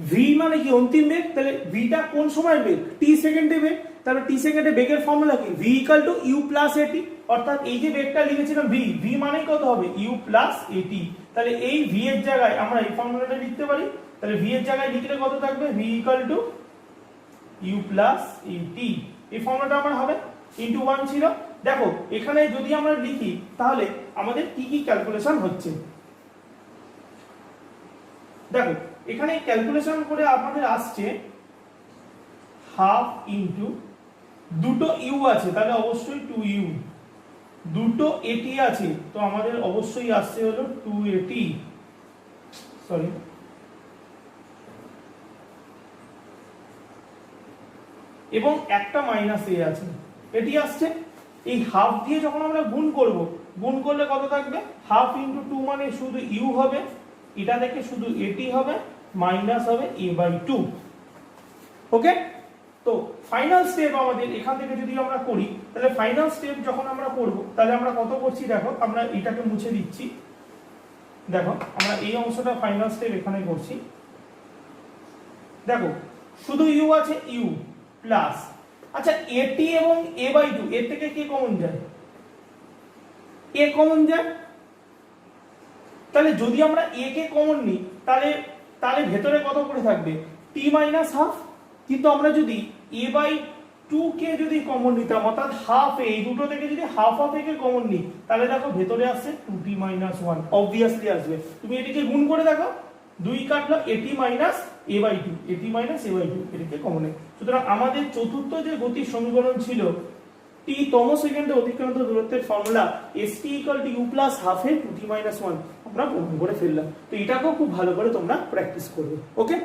ভি মানে কি অন্তিম বেগ, তাহলে ভিটা কোন সময় বেগ? টি সেকেন্ডে বেগ। তাহলে টি সেকেন্ডে বেগের ফর্মুলা কি? V equal to you plus a t. অর্থাৎ এই যে বেগটা লিখেছিলাম ভি, ভি মানে কত হবে? ইউ প্লাস এটি। তাহলে এই ভি এর জায়গায় আমরা এই ফর্মুলাটা লিখতে পারি। তাহলে ভি এর জায়গায় লিখলে কত থাকবে? V equal to you plus a t. এই ফর্মুলাটা আমার হবে ইন্টু 1 ছিল। দেখো এখানে যদি আমরা লিখি তাহলে আমাদের কি কি ক্যালকুলেশন হচ্ছে দেখো। এখানে ক্যালকুলেশন করে আমাদের আসছে হাফ ইন্টু দুটো ইউ আছে, তাহলে অবশ্যই 2u, দুটো এটি আছে তো আমাদের অবশ্যই আসছে হলো 280, সরি এবং একটা মাইনাস এ আছে, এটি আসছে। এই হাফ দিয়ে যখন আমরা গুণ করব, গুণ করলে কত থাকবে? হাফ ইন্টু 2 মানে শুধু ইউ হবে, এটা থেকে শুধু এটি হবে, মাইনাস হবে a/2। ওকে, তো ফাইনাল স্টেপ আমাদের এখান থেকে যদি আমরা করি, তাহলে ফাইনাল স্টেপ যখন আমরা করব তাহলে আমরা কত করছি দেখো, আমরা এটাকে মুছে দিচ্ছি। দেখো আমরা এই অংশটা ফাইনাল স্টেপ এখানে করছি। দেখো শুধু ইউ আছে, ইউ প্লাস, আচ্ছা এটি এবং a/2 এর থেকে কি কমন যায়? এ কমন যায়। তাহলে যদি আমরা এ কে কমন নিই তাহলে ভেতরে কত করে থাকবে? টি মাইনাস হাফ। কিন্তু আমরা যদি a/2 কে যদি কমন নিতাম, অর্থাৎ হাফ এই দুটো থেকে যদি হাফ অফ একে কমন নিই, তাহলে দেখো ভেতরে আসছে 2t - 1, অবভিয়াসলি আসবে। তুমি এটিকে গুণ করে দেখো, 2 কাটলো এটি মাইনাস a/2, এটি মাইনাস a/2 এটিকে কমন। সুতরাং আমাদের চতুর্থ যে গতির সমীকরণ ছিল টি তম সেকেন্ডে অতিক্রান্ত দূরত্বের formula st = u + half a 2t - 1 আমরা প্রমাণ করে ফেললাম। তো এটাকেও খুব ভালো করে তোমরা প্র্যাকটিস করবে। ওকে,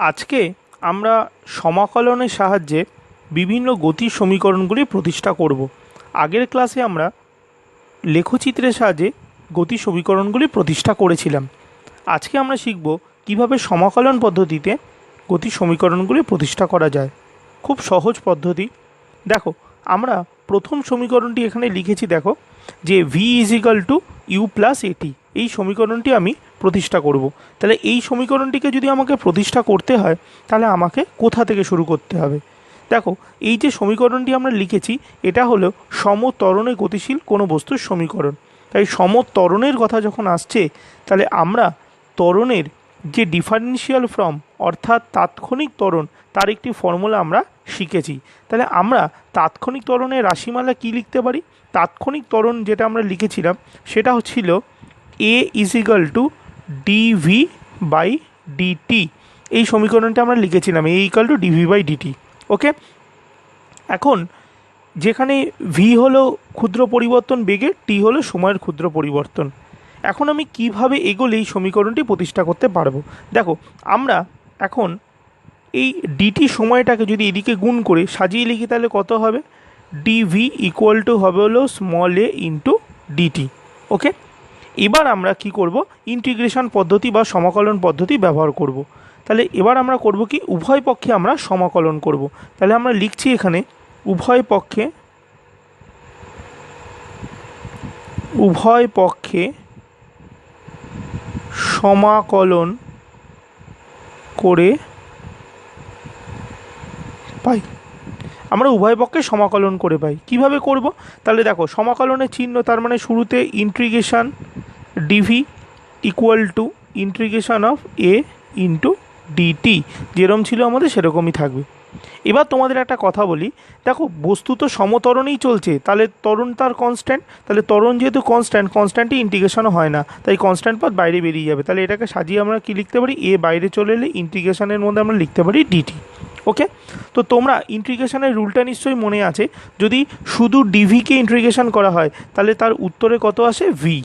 আজকে আমরা সমাকলনের সাহায্যে বিভিন্ন গতির সমীকরণগুলি প্রতিষ্ঠা করব। আগের ক্লাসে আমরা লেখচিত্রের সাহায্যে গতির সমীকরণগুলি প্রতিষ্ঠা করেছিলাম। আজকে আমরা শিখব কিভাবে সমাকলন পদ্ধতিতে গতির সমীকরণগুলি প্রতিষ্ঠা করা যায়। খুব সহজ পদ্ধতি। দেখো আমরা প্রথম সমীকরণটি এখানে লিখেছি, দেখো যে v = u + at, এই সমীকরণটি আমি প্রতিষ্ঠা করব। তাহলে এই সমীকরণটিকে যদি আমাকে প্রতিষ্ঠা করতে হয় তাহলে আমাকে কোথা থেকে শুরু করতে হবে? দেখো এই যে সমীকরণটি আমরা লিখেছি এটা হলো সমত্বরণে গতিশীল কোনো বস্তুর সমীকরণ। তাই সমত্বরণের কথা যখন আসছে তাহলে আমরা ত্বরণের যে ডিফারেন্সিয়াল ফর্ম অর্থাৎ তাৎক্ষণিক ত্বরণ তার একটি ফর্মুলা আমরা শিখেছি। তাহলে আমরা তাৎক্ষণিক ত্বরণের রাশিমালা কি লিখতে পারি? তাৎক্ষণিক ত্বরণ যেটা আমরা লিখেছিলাম সেটা হচ্ছিল a = dv/dt। এই সমীকরণটা আমরা লিখেছিলাম a = dv/dt। ওকে, এখন যেখানে v হলো ক্ষুদ্র পরিবর্তন বেগে, t হলো সময়ের ক্ষুদ্র পরিবর্তন। এখন আমি কিভাবে এগোলে এই সমীকরণটি প্রতিষ্ঠা করতে পারবো? দেখো আমরা এখন এই ডিটি সময়টাকে যদি এদিকে গুণ করে সাজিয়ে লিখি তাহলে কত হবে? dv হবে হলো a ইন্টু ডিটি। ওকে, এবার আমরা কি করব? ইন্টিগ্রেশন পদ্ধতি বা সমাকলন পদ্ধতি ব্যবহার করব। তাহলে এবার আমরা করব কি, উভয় পক্ষে আমরা সমাকলন করব। তাহলে আমরা লিখছি এখানে উভয় পক্ষে সমাকলন করে পাই। আমরা উভয় পক্ষে সমাকলন করে পাই। কিভাবে করব? তাহলে দেখো সমাকলনের চিহ্ন, তার মানে শুরুতে integration d v integration of a into d t, যেরকম ছিল আমাদের সেরকমই থাকবে। এবার তোমাদের একটা কথা বলি, দেখো বস্তু তো সমত্বরণেই চলছে, তাহলে ত্বরণ তার কনস্ট্যান্ট, তাহলে ত্বরণ যেহেতু কনস্ট্যান্টই ইন্টিগ্রেশনও হয় না, তাই কনস্ট্যান্ট পদ বাইরে বেরিয়ে যাবে। তাহলে এটাকে সাজিয়ে আমরা কি লিখতে পারি? এ বাইরে চলে এলে ইন্টিগ্রেশনের মধ্যে আমরা লিখতে পারি ডিটি। ওকে, তো তোমরা ইন্টিগ্রেশনের রুলটা নিশ্চয়ই মনে আছে, যদি শুধু ডিভিকে ইন্টিগ্রেশন করা হয় তাহলে তার উত্তরে কত আসে? ভি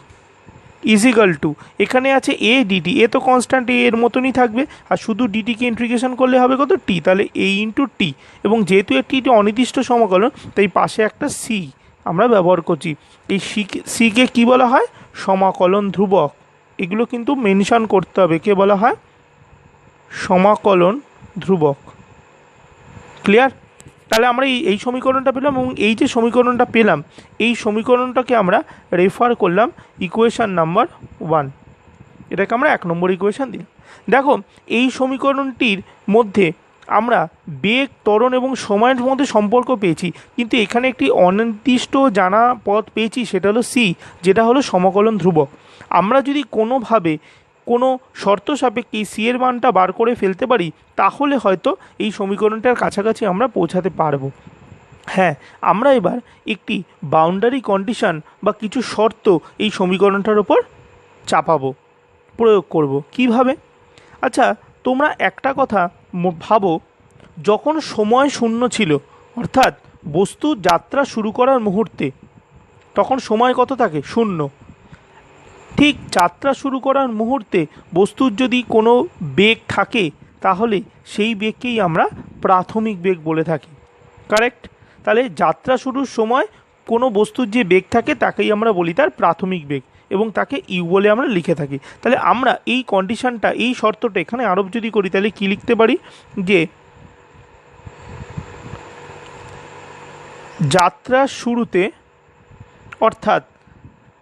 = এখানে আছে এ ডিটি, এ তো কনস্ট্যান্ট, এর মতনই থাকবে, আর শুধু ডিটিকে ইন্টিগ্রেশন করলে হবে কত? টি। তাহলে a ইন্টু টি, এবং যেহেতু একটি অনির্দিষ্ট সমাকলন তাই পাশে একটা সি আমরা ব্যবহার করছি। এই সিকে কি বলা হয়? সমাকলন ধ্রুবক। এগুলো কিন্তু মেনশন করতে হবে, কে বলা হয়? সমাকলন ধ্রুবক। ক্লিয়ার? তাহলে আমরা এই সমীকরণটা পেলাম, এবং এই যে সমীকরণটা পেলাম এই সমীকরণটাকে আমরা রেফার করলাম ইকুয়েশান নাম্বার 1। এটাকে আমরা 1 নম্বর ইকুয়েশান দিলাম। দেখো এই সমীকরণটির মধ্যে আমরা বেগ, ত্বরণ এবং সময়ের মধ্যে সম্পর্ক পেয়েছি, কিন্তু এখানে একটি অনির্দিষ্ট জানা পদ পেয়েছি, সেটা হলো সি, যেটা হলো সমাকলন ধ্রুবক। আমরা যদি কোনোভাবে কোনো শর্ত সাপেক্ষে সি এর মানটা বার করে ফেলতে পারি তাহলে হয়তো এই সমীকরণটার কাছাকাছি আমরা পৌঁছাতে পারবো। হ্যাঁ, আমরা এবার একটি বাউন্ডারি কন্ডিশন বা কিছু শর্ত এই সমীকরণটার ওপর চাপাবো, প্রয়োগ করব। কিভাবে? আচ্ছা, তোমরা একটা কথা ভাবো, যখন সময় শূন্য ছিল, অর্থাৎ বস্তু যাত্রা শুরু করার মুহূর্তে, তখন সময় কত থাকে? শূন্য। ঠিক যাত্রা শুরু করার মুহূর্তে বস্তুর যদি কোনো বেগ থাকে তাহলে সেই বেগকেই আমরা প্রাথমিক বেগ বলে থাকি। কারেক্ট? তাহলে যাত্রা শুরুর সময় কোনো বস্তুর যে বেগ থাকে তাকেই আমরা বলি তার প্রাথমিক বেগ, এবং তাকে ইউ বলে আমরা লিখে থাকি। তাহলে আমরা এই কন্ডিশনটা, এই শর্তটা এখানে আরোপ যদি করি তাহলে কি লিখতে পারি? যে যাত্রার শুরুতে, অর্থাৎ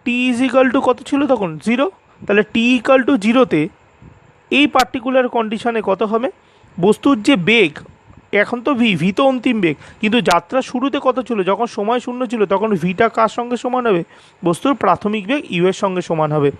টি = কত ছিল তখন? 0। তাহলে টি = 0-তে এই পার্টিকুলার কন্ডিশনে কত হবে? বস্তুর যে বেগ, এখন তো ভি তো অন্তিম বেগ, কিন্তু যাত্রা শুরুতে কত ছিল? যখন সময় শূন্য ছিল তখন ভিটা কার সঙ্গে সমান হবে? বস্তুর প্রাথমিক বেগ ইউ এর সঙ্গে সমান হবে।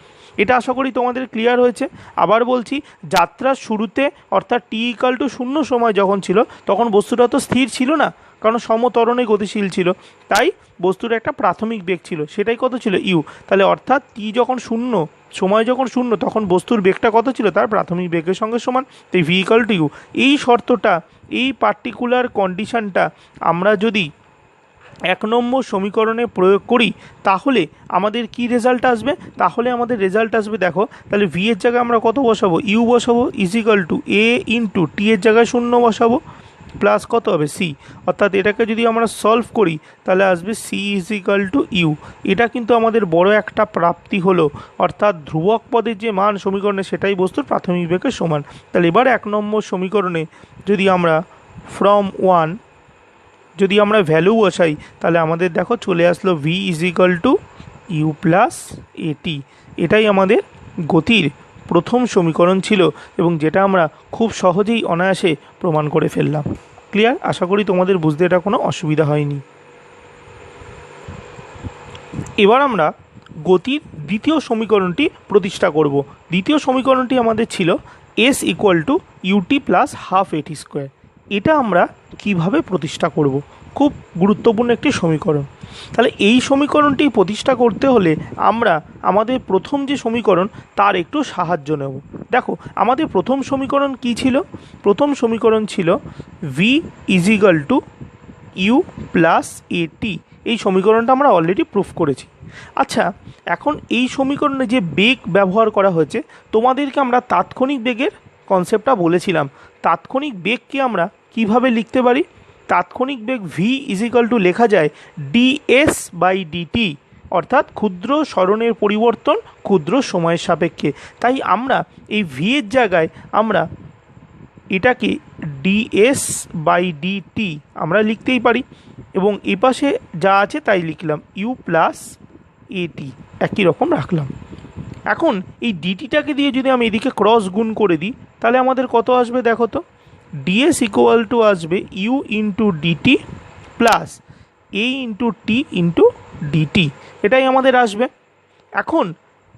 এটা আশা করি তোমাদের ক্লিয়ার হয়েছে। আবার বলছি, যাত্রার শুরুতে অর্থাৎ টি = 0 সময় যখন ছিল তখন বস্তুটা তো স্থির ছিল না, কারণ সমত্বরণে গতিশীল ছিল, তাই বস্তুর একটা প্রাথমিক বেগ ছিল, সেটাই কত ছিল? ইউ। তাহলে অর্থাৎ টি যখন 0, সময় যখন 0, তখন বস্তুর বেগটা কত ছিল? তার প্রাথমিক বেগের সঙ্গে সমান, তাই ভি = ইউ। এই শর্তটা, এই পার্টিকুলার কন্ডিশনটা আমরা যদি 1 নম্বর সমীকরণে প্রয়োগ করি তাহলে আমাদের কি রেজাল্ট আসবে? তাহলে আমাদের রেজাল্ট আসবে, দেখো, তাহলে ভি এর জায়গায় আমরা কত বসাবো? ইউ বসাবো, = এ ইন্টু টি এর জায়গায় 0 বসাবো, প্লাস কত হবে? সি। অর্থাৎ এটাকে যদি আমরা সলভ করি তাহলে আসবে সি = ইউ। এটা কিন্তু আমাদের বড় একটা প্রাপ্তি হলো, অর্থাৎ ধ্রুবক পদের যে মান সমীকরণে সেটাই বস্তুর প্রাথমিক বেগের সমান। তাহলে এবার 1 নম্বর সমীকরণে যদি আমরা ফ্রম 1 যদি আমরা ভ্যালু বসাই তাহলে আমাদের দেখো চলে আসলো ভি = ইউ প্লাস এটি। এটাই আমাদের গতির প্রথম সমীকরণ ছিল, এবং যেটা আমরা খুব সহজেই অনায়াসে প্রমাণ করে ফেললাম। ক্লিয়ার? আশা করি তোমাদের বুঝতে এটা কোনো অসুবিধা হয়নি। এবার আমরা গতির দ্বিতীয় সমীকরণটি প্রতিষ্ঠা করব। দ্বিতীয় সমীকরণটি আমাদের ছিল s equal to u t plus half a t square. এটা আমরা কিভাবে প্রতিষ্ঠা করব? খুব গুরুত্বপূর্ণ একটি সমীকরণ। তাহলে এই সমীকরণটি প্রতিষ্ঠা করতে হলে আমরা আমাদের প্রথম যে সমীকরণ তার একটু সাহায্য নেব। দেখো আমাদের প্রথম সমীকরণ কি ছিল? প্রথম সমীকরণ ছিল v equal to you plus a t. এই সমীকরণটা আমরা অলরেডি প্রুফ করেছি। আচ্ছা, এখন এই সমীকরণে যে বেগ ব্যবহার করা হয়েছে, তোমাদেরকে আমরা তাৎক্ষণিক বেগের কনসেপ্টটা বলেছিলাম। তাৎক্ষণিক বেগকে আমরা কিভাবে লিখতে পারি? তাৎক্ষণিক বেগ ভি ইজিক্যাল টু লেখা যায় ডিএস বাই ডিটি, অর্থাৎ ক্ষুদ্র স্মরণের পরিবর্তন ক্ষুদ্র সময়ের সাপেক্ষে। তাই আমরা এই ভি এর জায়গায় আমরা এটাকে ডিএস বাই ডিটি আমরা লিখতেই পারি, এবং এ পাশে যা আছে তাই লিখলাম ইউ প্লাস এটি, একই রকম রাখলাম। এখন এই ডিটিটাকে দিয়ে যদি আমি এদিকে ক্রস গুণ করে দিই, তাহলে আমাদের কত আসবে দেখো তো? ডিএস ইকুয়াল টু আসবে u into d t plus a into t into d t, এটাই আমাদের আসবে। এখন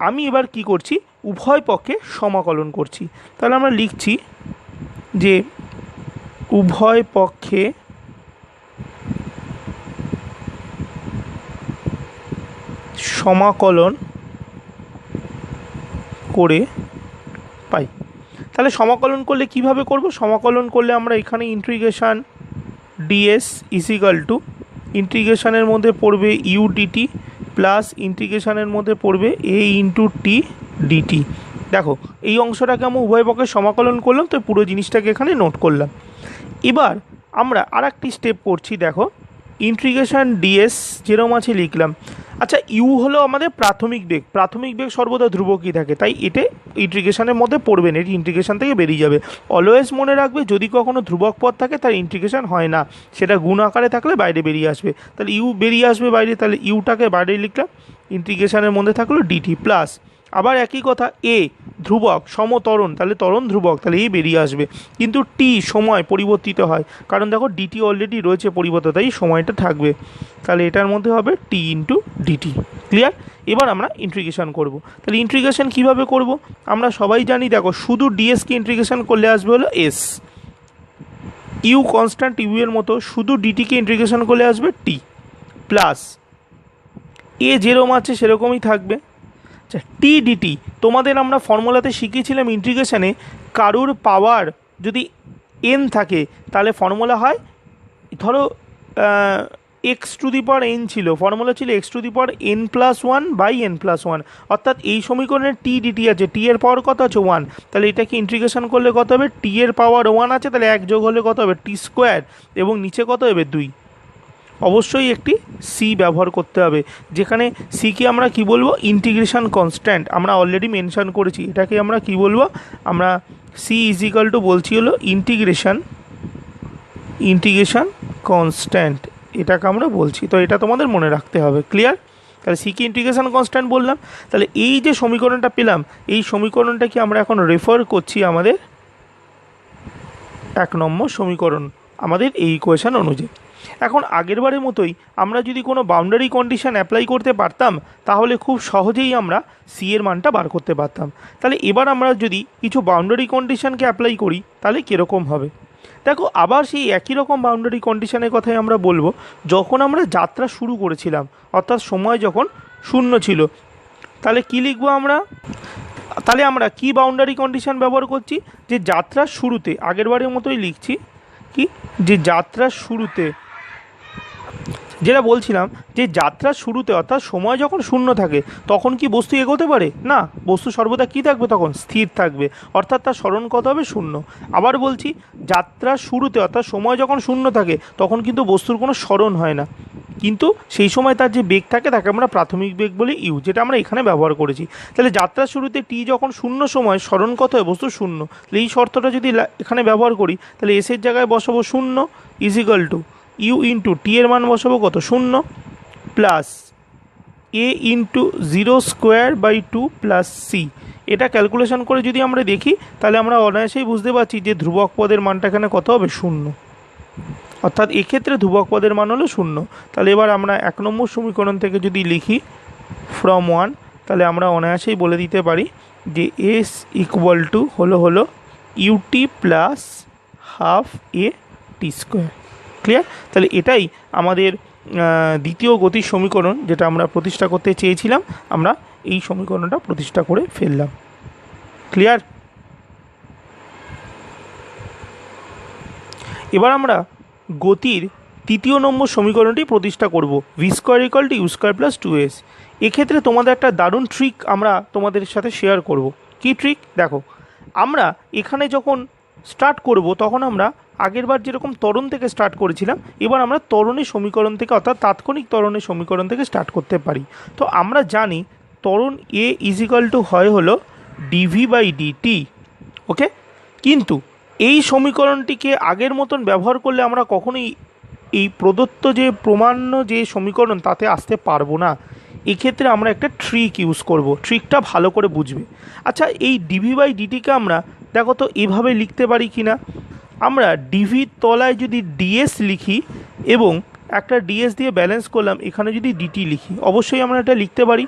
আমি এবার কি করছি? উভয় পক্ষে সমাকলন করছি। তাহলে আমরা লিখছি যে উভয় পক্ষে সমাকলন করে পাই। তাহলে সমাকলন করলে কিভাবে করব? সমাকলন করলে আমরা এখানে ইন্টিগ্রেশান ডিএস ইজিক্যাল টু ইন্টিগ্রেশানের মধ্যে পড়বে ইউ ডিটি প্লাস ইন্টিগ্রেশানের মধ্যে পড়বে এ ইন্টু টি ডিটি। দেখো এই অংশটাকে আমি উভয় পক্ষে সমাকলন করলাম, তো পুরো জিনিসটাকে এখানে নোট করলাম। এবার আমরা আর একটি স্টেপ করছি। দেখো ইন্টিগ্রেশান ডিএস যেরকম আছে লিখলাম। আচ্ছা, ইউ হলো আমাদের প্রাথমিক বেগ। প্রাথমিক বেগ সর্বদা ধ্রুবকই থাকে, তাই এটা ইন্টিগ্রেশনের মধ্যে পড়বে না, এটি ইন্টিগ্রেশন থেকে বেরিয়ে যাবে। অলওয়েজ মনে রাখবে যদি কখনো ধ্রুবক পদ থাকে তার ইন্টিগ্রেশন হয় না, সেটা গুণ আকারে থাকলে বাইরে বেরিয়ে আসবে। তাহলে ইউ বেরিয়ে আসবে বাইরে, তাহলে ইউটাকে বাইরে লিখলাম, ইন্টিগ্রেশনের মধ্যে থাকলো ডিটি প্লাস আবার একই কথা এ ধ্রুবক সমতরণ, তাহলে ত্বরণ ধ্রুবক, তাহলে এই বেরিয়ে আসবে। কিন্তু টি সময় পরিবর্তিত হয়, কারণ দেখো ডিটি অলরেডি রয়েছে পরিবর্তিত, তাই সময়টা থাকবে। তাহলে এটার মধ্যে হবে টি ইন্টু ডিটি। ক্লিয়ার? এবার আমরা ইন্টিগ্রেশন করব। তাহলে ইন্টিগ্রেশন কিভাবে করব? আমরা সবাই জানি, দেখো শুধু ডিএসকে ইন্টিগ্রেশন করলে আসবে হলো এস, ইউ কনস্ট্যান্ট ইউ এর মতো শুধু ডিটিকে ইন্টিগ্রেশন করলে আসবে টি প্লাস এ যেরকম আছে সেরকমই থাকবে। আচ্ছা, টি ডিটি তোমাদের আমরা ফর্মুলাতে শিখিয়েছিলাম ইন্টিগ্রেশনে কারুর পাওয়ার যদি এন থাকে তাহলে ফর্মুলা হয়, ধরো x to the power n ছিল, ফর্মুলা ছিল x to the power n plus one by n plus one. অর্থাৎ এই সমীকরণে টি ডিটি আছে, টি এর পাওয়ার কত আছে? ওয়ান। তাহলে এটাকে ইন্টিগ্রেশন করলে কত হবে? টি এর পাওয়ার ওয়ান আছে, তাহলে এক যোগ হলে কত হবে? টি স্কোয়ার, এবং নিচে কত হবে? 2। অবশ্যই একটি সি ব্যবহার করতে হবে, যেখানে সিকে আমরা কি বলবো? Integration constant. আমরা অলরেডি মেনশন করেছি, এটাকে আমরা কি বলবো? আমরা সি ইজিক্যাল টু বলছি হলো ইন্টিগ্রেশন কনস্ট্যান্ট, এটাকে আমরা বলছি। তো এটা তোমাদের মনে রাখতে হবে। ক্লিয়ার? তাহলে সিকে ইন্টিগ্রেশন কনস্ট্যান্ট বললাম। তাহলে এই যে সমীকরণটা পেলাম, এই সমীকরণটাকে আমরা এখন রেফার করছি আমাদের 1 নম্বর সমীকরণ আমাদের এই ইকুয়েশন অনুযায়ী। এখন আগের বারের মতোই আমরা যদি কোনো বাউন্ডারি কন্ডিশন অ্যাপ্লাই করতে পারতাম, তাহলে খুব সহজেই আমরা সি এর মানটা বার করতে পারতাম। তাহলে এবার আমরা যদি কিছু বাউন্ডারি কন্ডিশনকে অ্যাপ্লাই করি, তাহলে কীরকম হবে? দেখো আবার সেই একই রকম বাউন্ডারি কন্ডিশনের কথাই আমরা বলবো। যখন আমরা যাত্রা শুরু করেছিলাম, অর্থাৎ সময় যখন শূন্য ছিল, তাহলে কি লিখবো আমরা? তাহলে আমরা কি বাউন্ডারি কন্ডিশন ব্যবহার করছি? যে যাত্রার শুরুতে, আগের বারের মতোই লিখছি কি, যে যাত্রার শুরুতে যেটা বলছিলাম, যে যাত্রার শুরুতে অর্থাৎ সময় যখন শূন্য থাকে তখন কি বস্তু এগোতে পারে না? বস্তু সর্বদা কী থাকবে? তখন স্থির থাকবে, অর্থাৎ তার স্মরণ কত হবে? শূন্য। আবার বলছি, যাত্রার শুরুতে অর্থাৎ সময় যখন শূন্য থাকে তখন কিন্তু বস্তুর কোনো স্মরণ হয় না, কিন্তু সেই সময় তার যে বেগ থাকে তাকে আমরা প্রাথমিক বেগ বলি ইউ, যেটা আমরা এখানে ব্যবহার করেছি। তাহলে যাত্রার শুরুতে টি যখন শূন্য সময় স্মরণ কত হয়? বস্তু শূন্য। তাহলে এই শর্তটা যদি এখানে ব্যবহার করি, তাহলে এসের জায়গায় বসাবো শূন্য equal to u into t এর মান বসাবো কত? শূন্য plus a into 0 square by 2 plus c. এটা ক্যালকুলেশন করে যদি আমরা দেখি, তাহলে আমরা অনায়াসেই বুঝতে পারছি যে ধ্রুবক পদের মানটা এখানে কত হবে? শূন্য। অর্থাৎ এক্ষেত্রে ধ্রুবক পদের মান হলো 0। তাহলে এবার আমরা 1 নম্বর সমীকরণ থেকে যদি লিখি ফ্রম 1, তাহলে আমরা অনায়াসেই বলে দিতে পারি যে এস ইকুয়াল টু হলো ইউটি প্লাস হাফ এ টি স্কোয়ার। ক্লিয়ার? তাহলে এটাই আমাদের দ্বিতীয় গতির সমীকরণ, যেটা আমরা প্রতিষ্ঠা করতে চেয়েছিলাম। আমরা এই সমীকরণটা প্রতিষ্ঠা করে ফেললাম। ক্লিয়ার? এবার আমরা গতির তৃতীয় নম্বর সমীকরণটি প্রতিষ্ঠা করব, v square equal to you square plus 2s। এক্ষেত্রে তোমাদের একটা দারুণ ট্রিক আমরা তোমাদের সাথে শেয়ার করব। কি ট্রিক? দেখো, আমরা এখানে যখন স্টার্ট করব তখন আমরা আগেরবার যেরকম ত্বরণ থেকে স্টার্ট করেছিলাম, এবার আমরা ত্বরণের সমীকরণ থেকে, অর্থাৎ তাৎক্ষণিক ত্বরণের সমীকরণ থেকে স্টার্ট করতে পারি। তো আমরা জানি ত্বরণ এ ইজিক্যাল টু হলো ডিভি বাই ডিটি। ওকে, কিন্তু এই সমীকরণটিকে আগের মতন ব্যবহার করলে আমরা কখনোই এই প্রদত্ত যে প্রমাণ্য যে সমীকরণ তাতে আসতে পারবো না। এক্ষেত্রে আমরা একটা ট্রিক ইউজ করব, ট্রিকটা ভালো করে বুঝবে। আচ্ছা, এই ডিভি বাই ডিটিকে আমরা দেখো তো এভাবে লিখতে পারি কি না? আমরা ডিভির তলায় যদি ডিএস লিখি এবং একটা ডিএস দিয়ে ব্যালেন্স করলাম, এখানে যদি ডিটি লিখি, অবশ্যই আমরা এটা লিখতে পারি।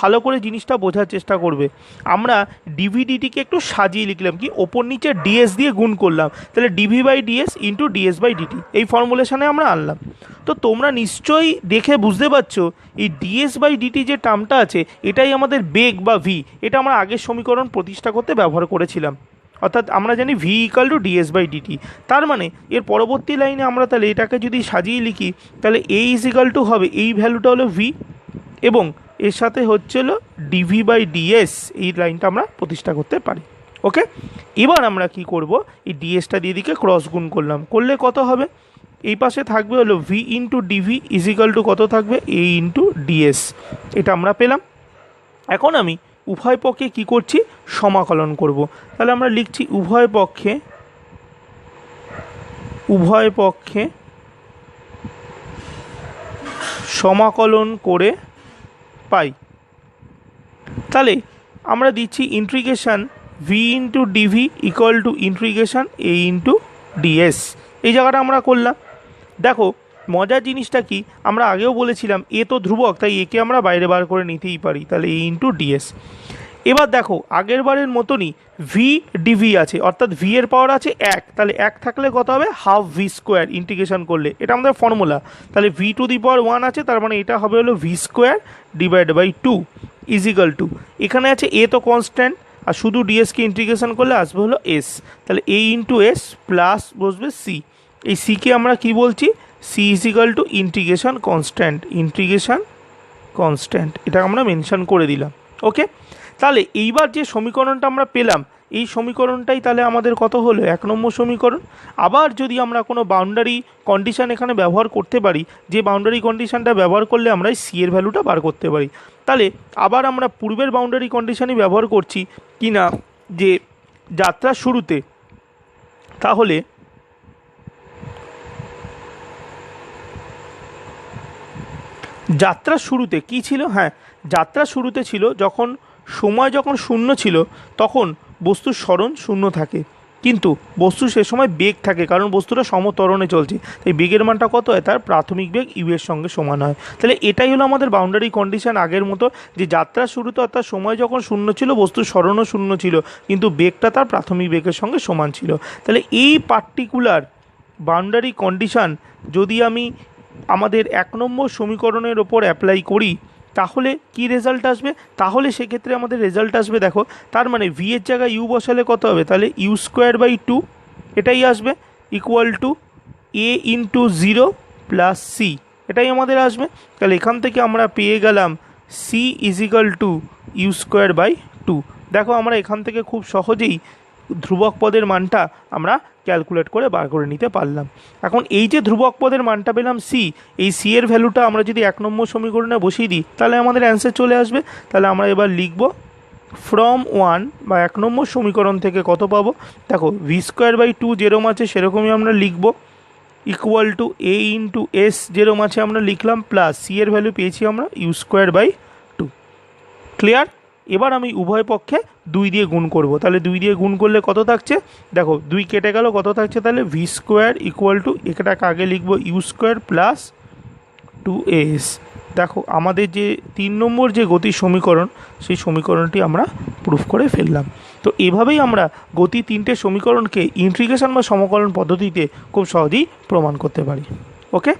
ভালো করে জিনিসটা বোঝার চেষ্টা করবে। আমরা ডিভি ডিটিকে একটু সাজিয়ে লিখলাম, কি ওপর নিচে ডিএস দিয়ে গুণ করলাম, তাহলে d v by d s into d s by d t, এই ফর্মুলেশনে আমরা আনলাম। তো তোমরা নিশ্চয়ই দেখে বুঝতে পারছো এই ডিএস বাই ডিটি যে টার্মটা আছে, এটাই আমাদের বেগ বা ভি। এটা আমরা আগের সমীকরণ প্রতিষ্ঠা করতে ব্যবহার করেছিলাম। অর্থাৎ আমরা জানি v equal to ds by dt. তার মানে এর পরবর্তী লাইনে আমরা তাহলে এটাকে যদি সাজিয়ে লিখি, তাহলে এ ইজ ইকাল টু হবে, এই ভ্যালুটা হলো ভি, এবং এর সাথে হচ্ছিল ডিভি বাই ডিএস, এই লাইনটা আমরা প্রতিষ্ঠা করতে পারি। ওকে, এবার আমরা কি করব, এই ডিএসটা দিয়ে দিকে ক্রস গুণ করলাম, করলে কত হবে? এই পাশে থাকবে হলো v into dv is equal to কত থাকবে? A into ds. এটা আমরা পেলাম। এখন আমি উভয় পক্ষে কি করছি? সমাকলন করব। তাহলে আমরা লিখছি উভয় পক্ষে সমাকলন করে পাই। তাহলে আমরা দিচ্ছি integration v into dv equal to integration a into ds. এই জায়গাটা আমরা করলাম। দেখো, মজার জিনিসটা কি, আমরা আগেও বলেছিলাম এ তো ধ্রুবক, তাই একে আমরা বাইরে বার করে নিতেই পারি, তাহলে এ ইন্টু ডিএস। এবার দেখো, আগের বারের মতনই ভি ডিভি আছে, অর্থাৎ ভি এর পাওয়ার আছে 1, তাহলে 1 থাকলে কত হবে? হাফ ভি স্কোয়ার ইন্টিগ্রেশন করলে, এটা আমাদের ফর্মুলা। তাহলে ভি টু দি পাওয়ার 1 আছে, তার মানে এটা হবে হলো v square divide by 2 equal to, এখানে আছে এ তো কনস্ট্যান্ট, আর শুধু ডিএসকে ইন্টিগ্রেশন করলে আসবে হলো এস, তাহলে এ ইন্টু এস প্লাস বসবে সি। এই সিকে আমরা কি বলছি? C equal to integration constant, এটা আমরা মেনশন করে দিলাম। ওকে, তাহলে এইবার যে সমীকরণটা আমরা পেলাম, এই সমীকরণটাই তাহলে আমাদের কত হলো? 1 নম্বর সমীকরণ। আবার যদি আমরা কোনো বাউন্ডারি কন্ডিশন এখানে ব্যবহার করতে পারি, যে বাউন্ডারি কন্ডিশনটা ব্যবহার করলে আমরা সি এর ভ্যালুটা বার করতে পারি, তাহলে আবার আমরা পূর্বের বাউন্ডারি কন্ডিশনই ব্যবহার করছি কি না, যে যাত্রার শুরুতে, তাহলে যাত্রার শুরুতে কি ছিল? হ্যাঁ, যাত্রার শুরুতে ছিল সময় যখন শূন্য ছিল তখন বস্তুর সরণ শূন্য থাকে, কিন্তু বস্তু সে সময় বেগ থাকে, কারণ বস্তুটা সমত্বরণে চলছে, তাই বেগের মানটা কত হয়? তার প্রাথমিক বেগ ইউ এর সঙ্গে সমান হয়। তাহলে এটাই হলো আমাদের বাউন্ডারি কন্ডিশন আগের মতো, যে যাত্রার শুরুতে অর্থাৎ সময় যখন শূন্য ছিল, বস্তুর সরণও শূন্য ছিল, কিন্তু বেগটা তার প্রাথমিক বেগের সঙ্গে সমান ছিল। তাহলে এই পার্টিকুলার বাউন্ডারি কন্ডিশন যদি আমি আমাদের 1 নম্বর সমীকরণের ওপর অ্যাপ্লাই করি, তাহলে কি রেজাল্ট আসবে? তাহলে সেক্ষেত্রে আমাদের রেজাল্ট আসবে, দেখো, তার মানে ভি এর জায়গায় ইউ বসালে কত হবে? তাহলে ইউ স্কোয়ার বাই 2 এটাই আসবে, equal to a into 0 plus c, এটাই আমাদের আসবে। তাহলে এখান থেকে আমরা পেয়ে গেলাম c equal to you square by 2। দেখো, আমরা এখান থেকে খুব সহজেই ধ্রুবক পদের মানটা আমরা ক্যালকুলেট করে বার করে নিতে পারলাম। এখন এই যে ধ্রুবক পদের মানটা পেলাম সি, এই সি এর ভ্যালুটা আমরা যদি 1 নম্বর সমীকরণে বসিয়ে দিই, তাহলে আমাদের অ্যান্সার চলে আসবে। তাহলে আমরা এবার লিখব ফ্রম 1 বা 1 নম্বর সমীকরণ থেকে কত পাবো? দেখো, ভি স্কোয়ার বাই 2 যেরকম আছে সেরকমই আমরা লিখব, equal to a into S যেরকম আছে আমরা লিখলাম, প্লাস সি এর ভ্যালু পেয়েছি আমরা ইউ স্কোয়ার বাই 2। ক্লিয়ার? এবার আমি উভয় পক্ষে 2 দিয়ে গুণ করব, তাহলে 2 দিয়ে গুণ করলে কত থাকছে দেখো, 2 কেটে গেল, কত থাকছে তাহলে ভি স্কোয়ার ইকুয়াল টু, এটাকে আগে লিখবো ইউ স্কোয়ার প্লাস 2as। দেখো আমাদের যে 3 নম্বর যে গতির সমীকরণ, সেই সমীকরণটি আমরা প্রুফ করে ফেললাম। তো এভাবেই আমরা গতি 3টে সমীকরণকে ইন্টিগ্রেশন বা সমকলন পদ্ধতিতে খুব সহজেই প্রমাণ করতে পারি। ওকে।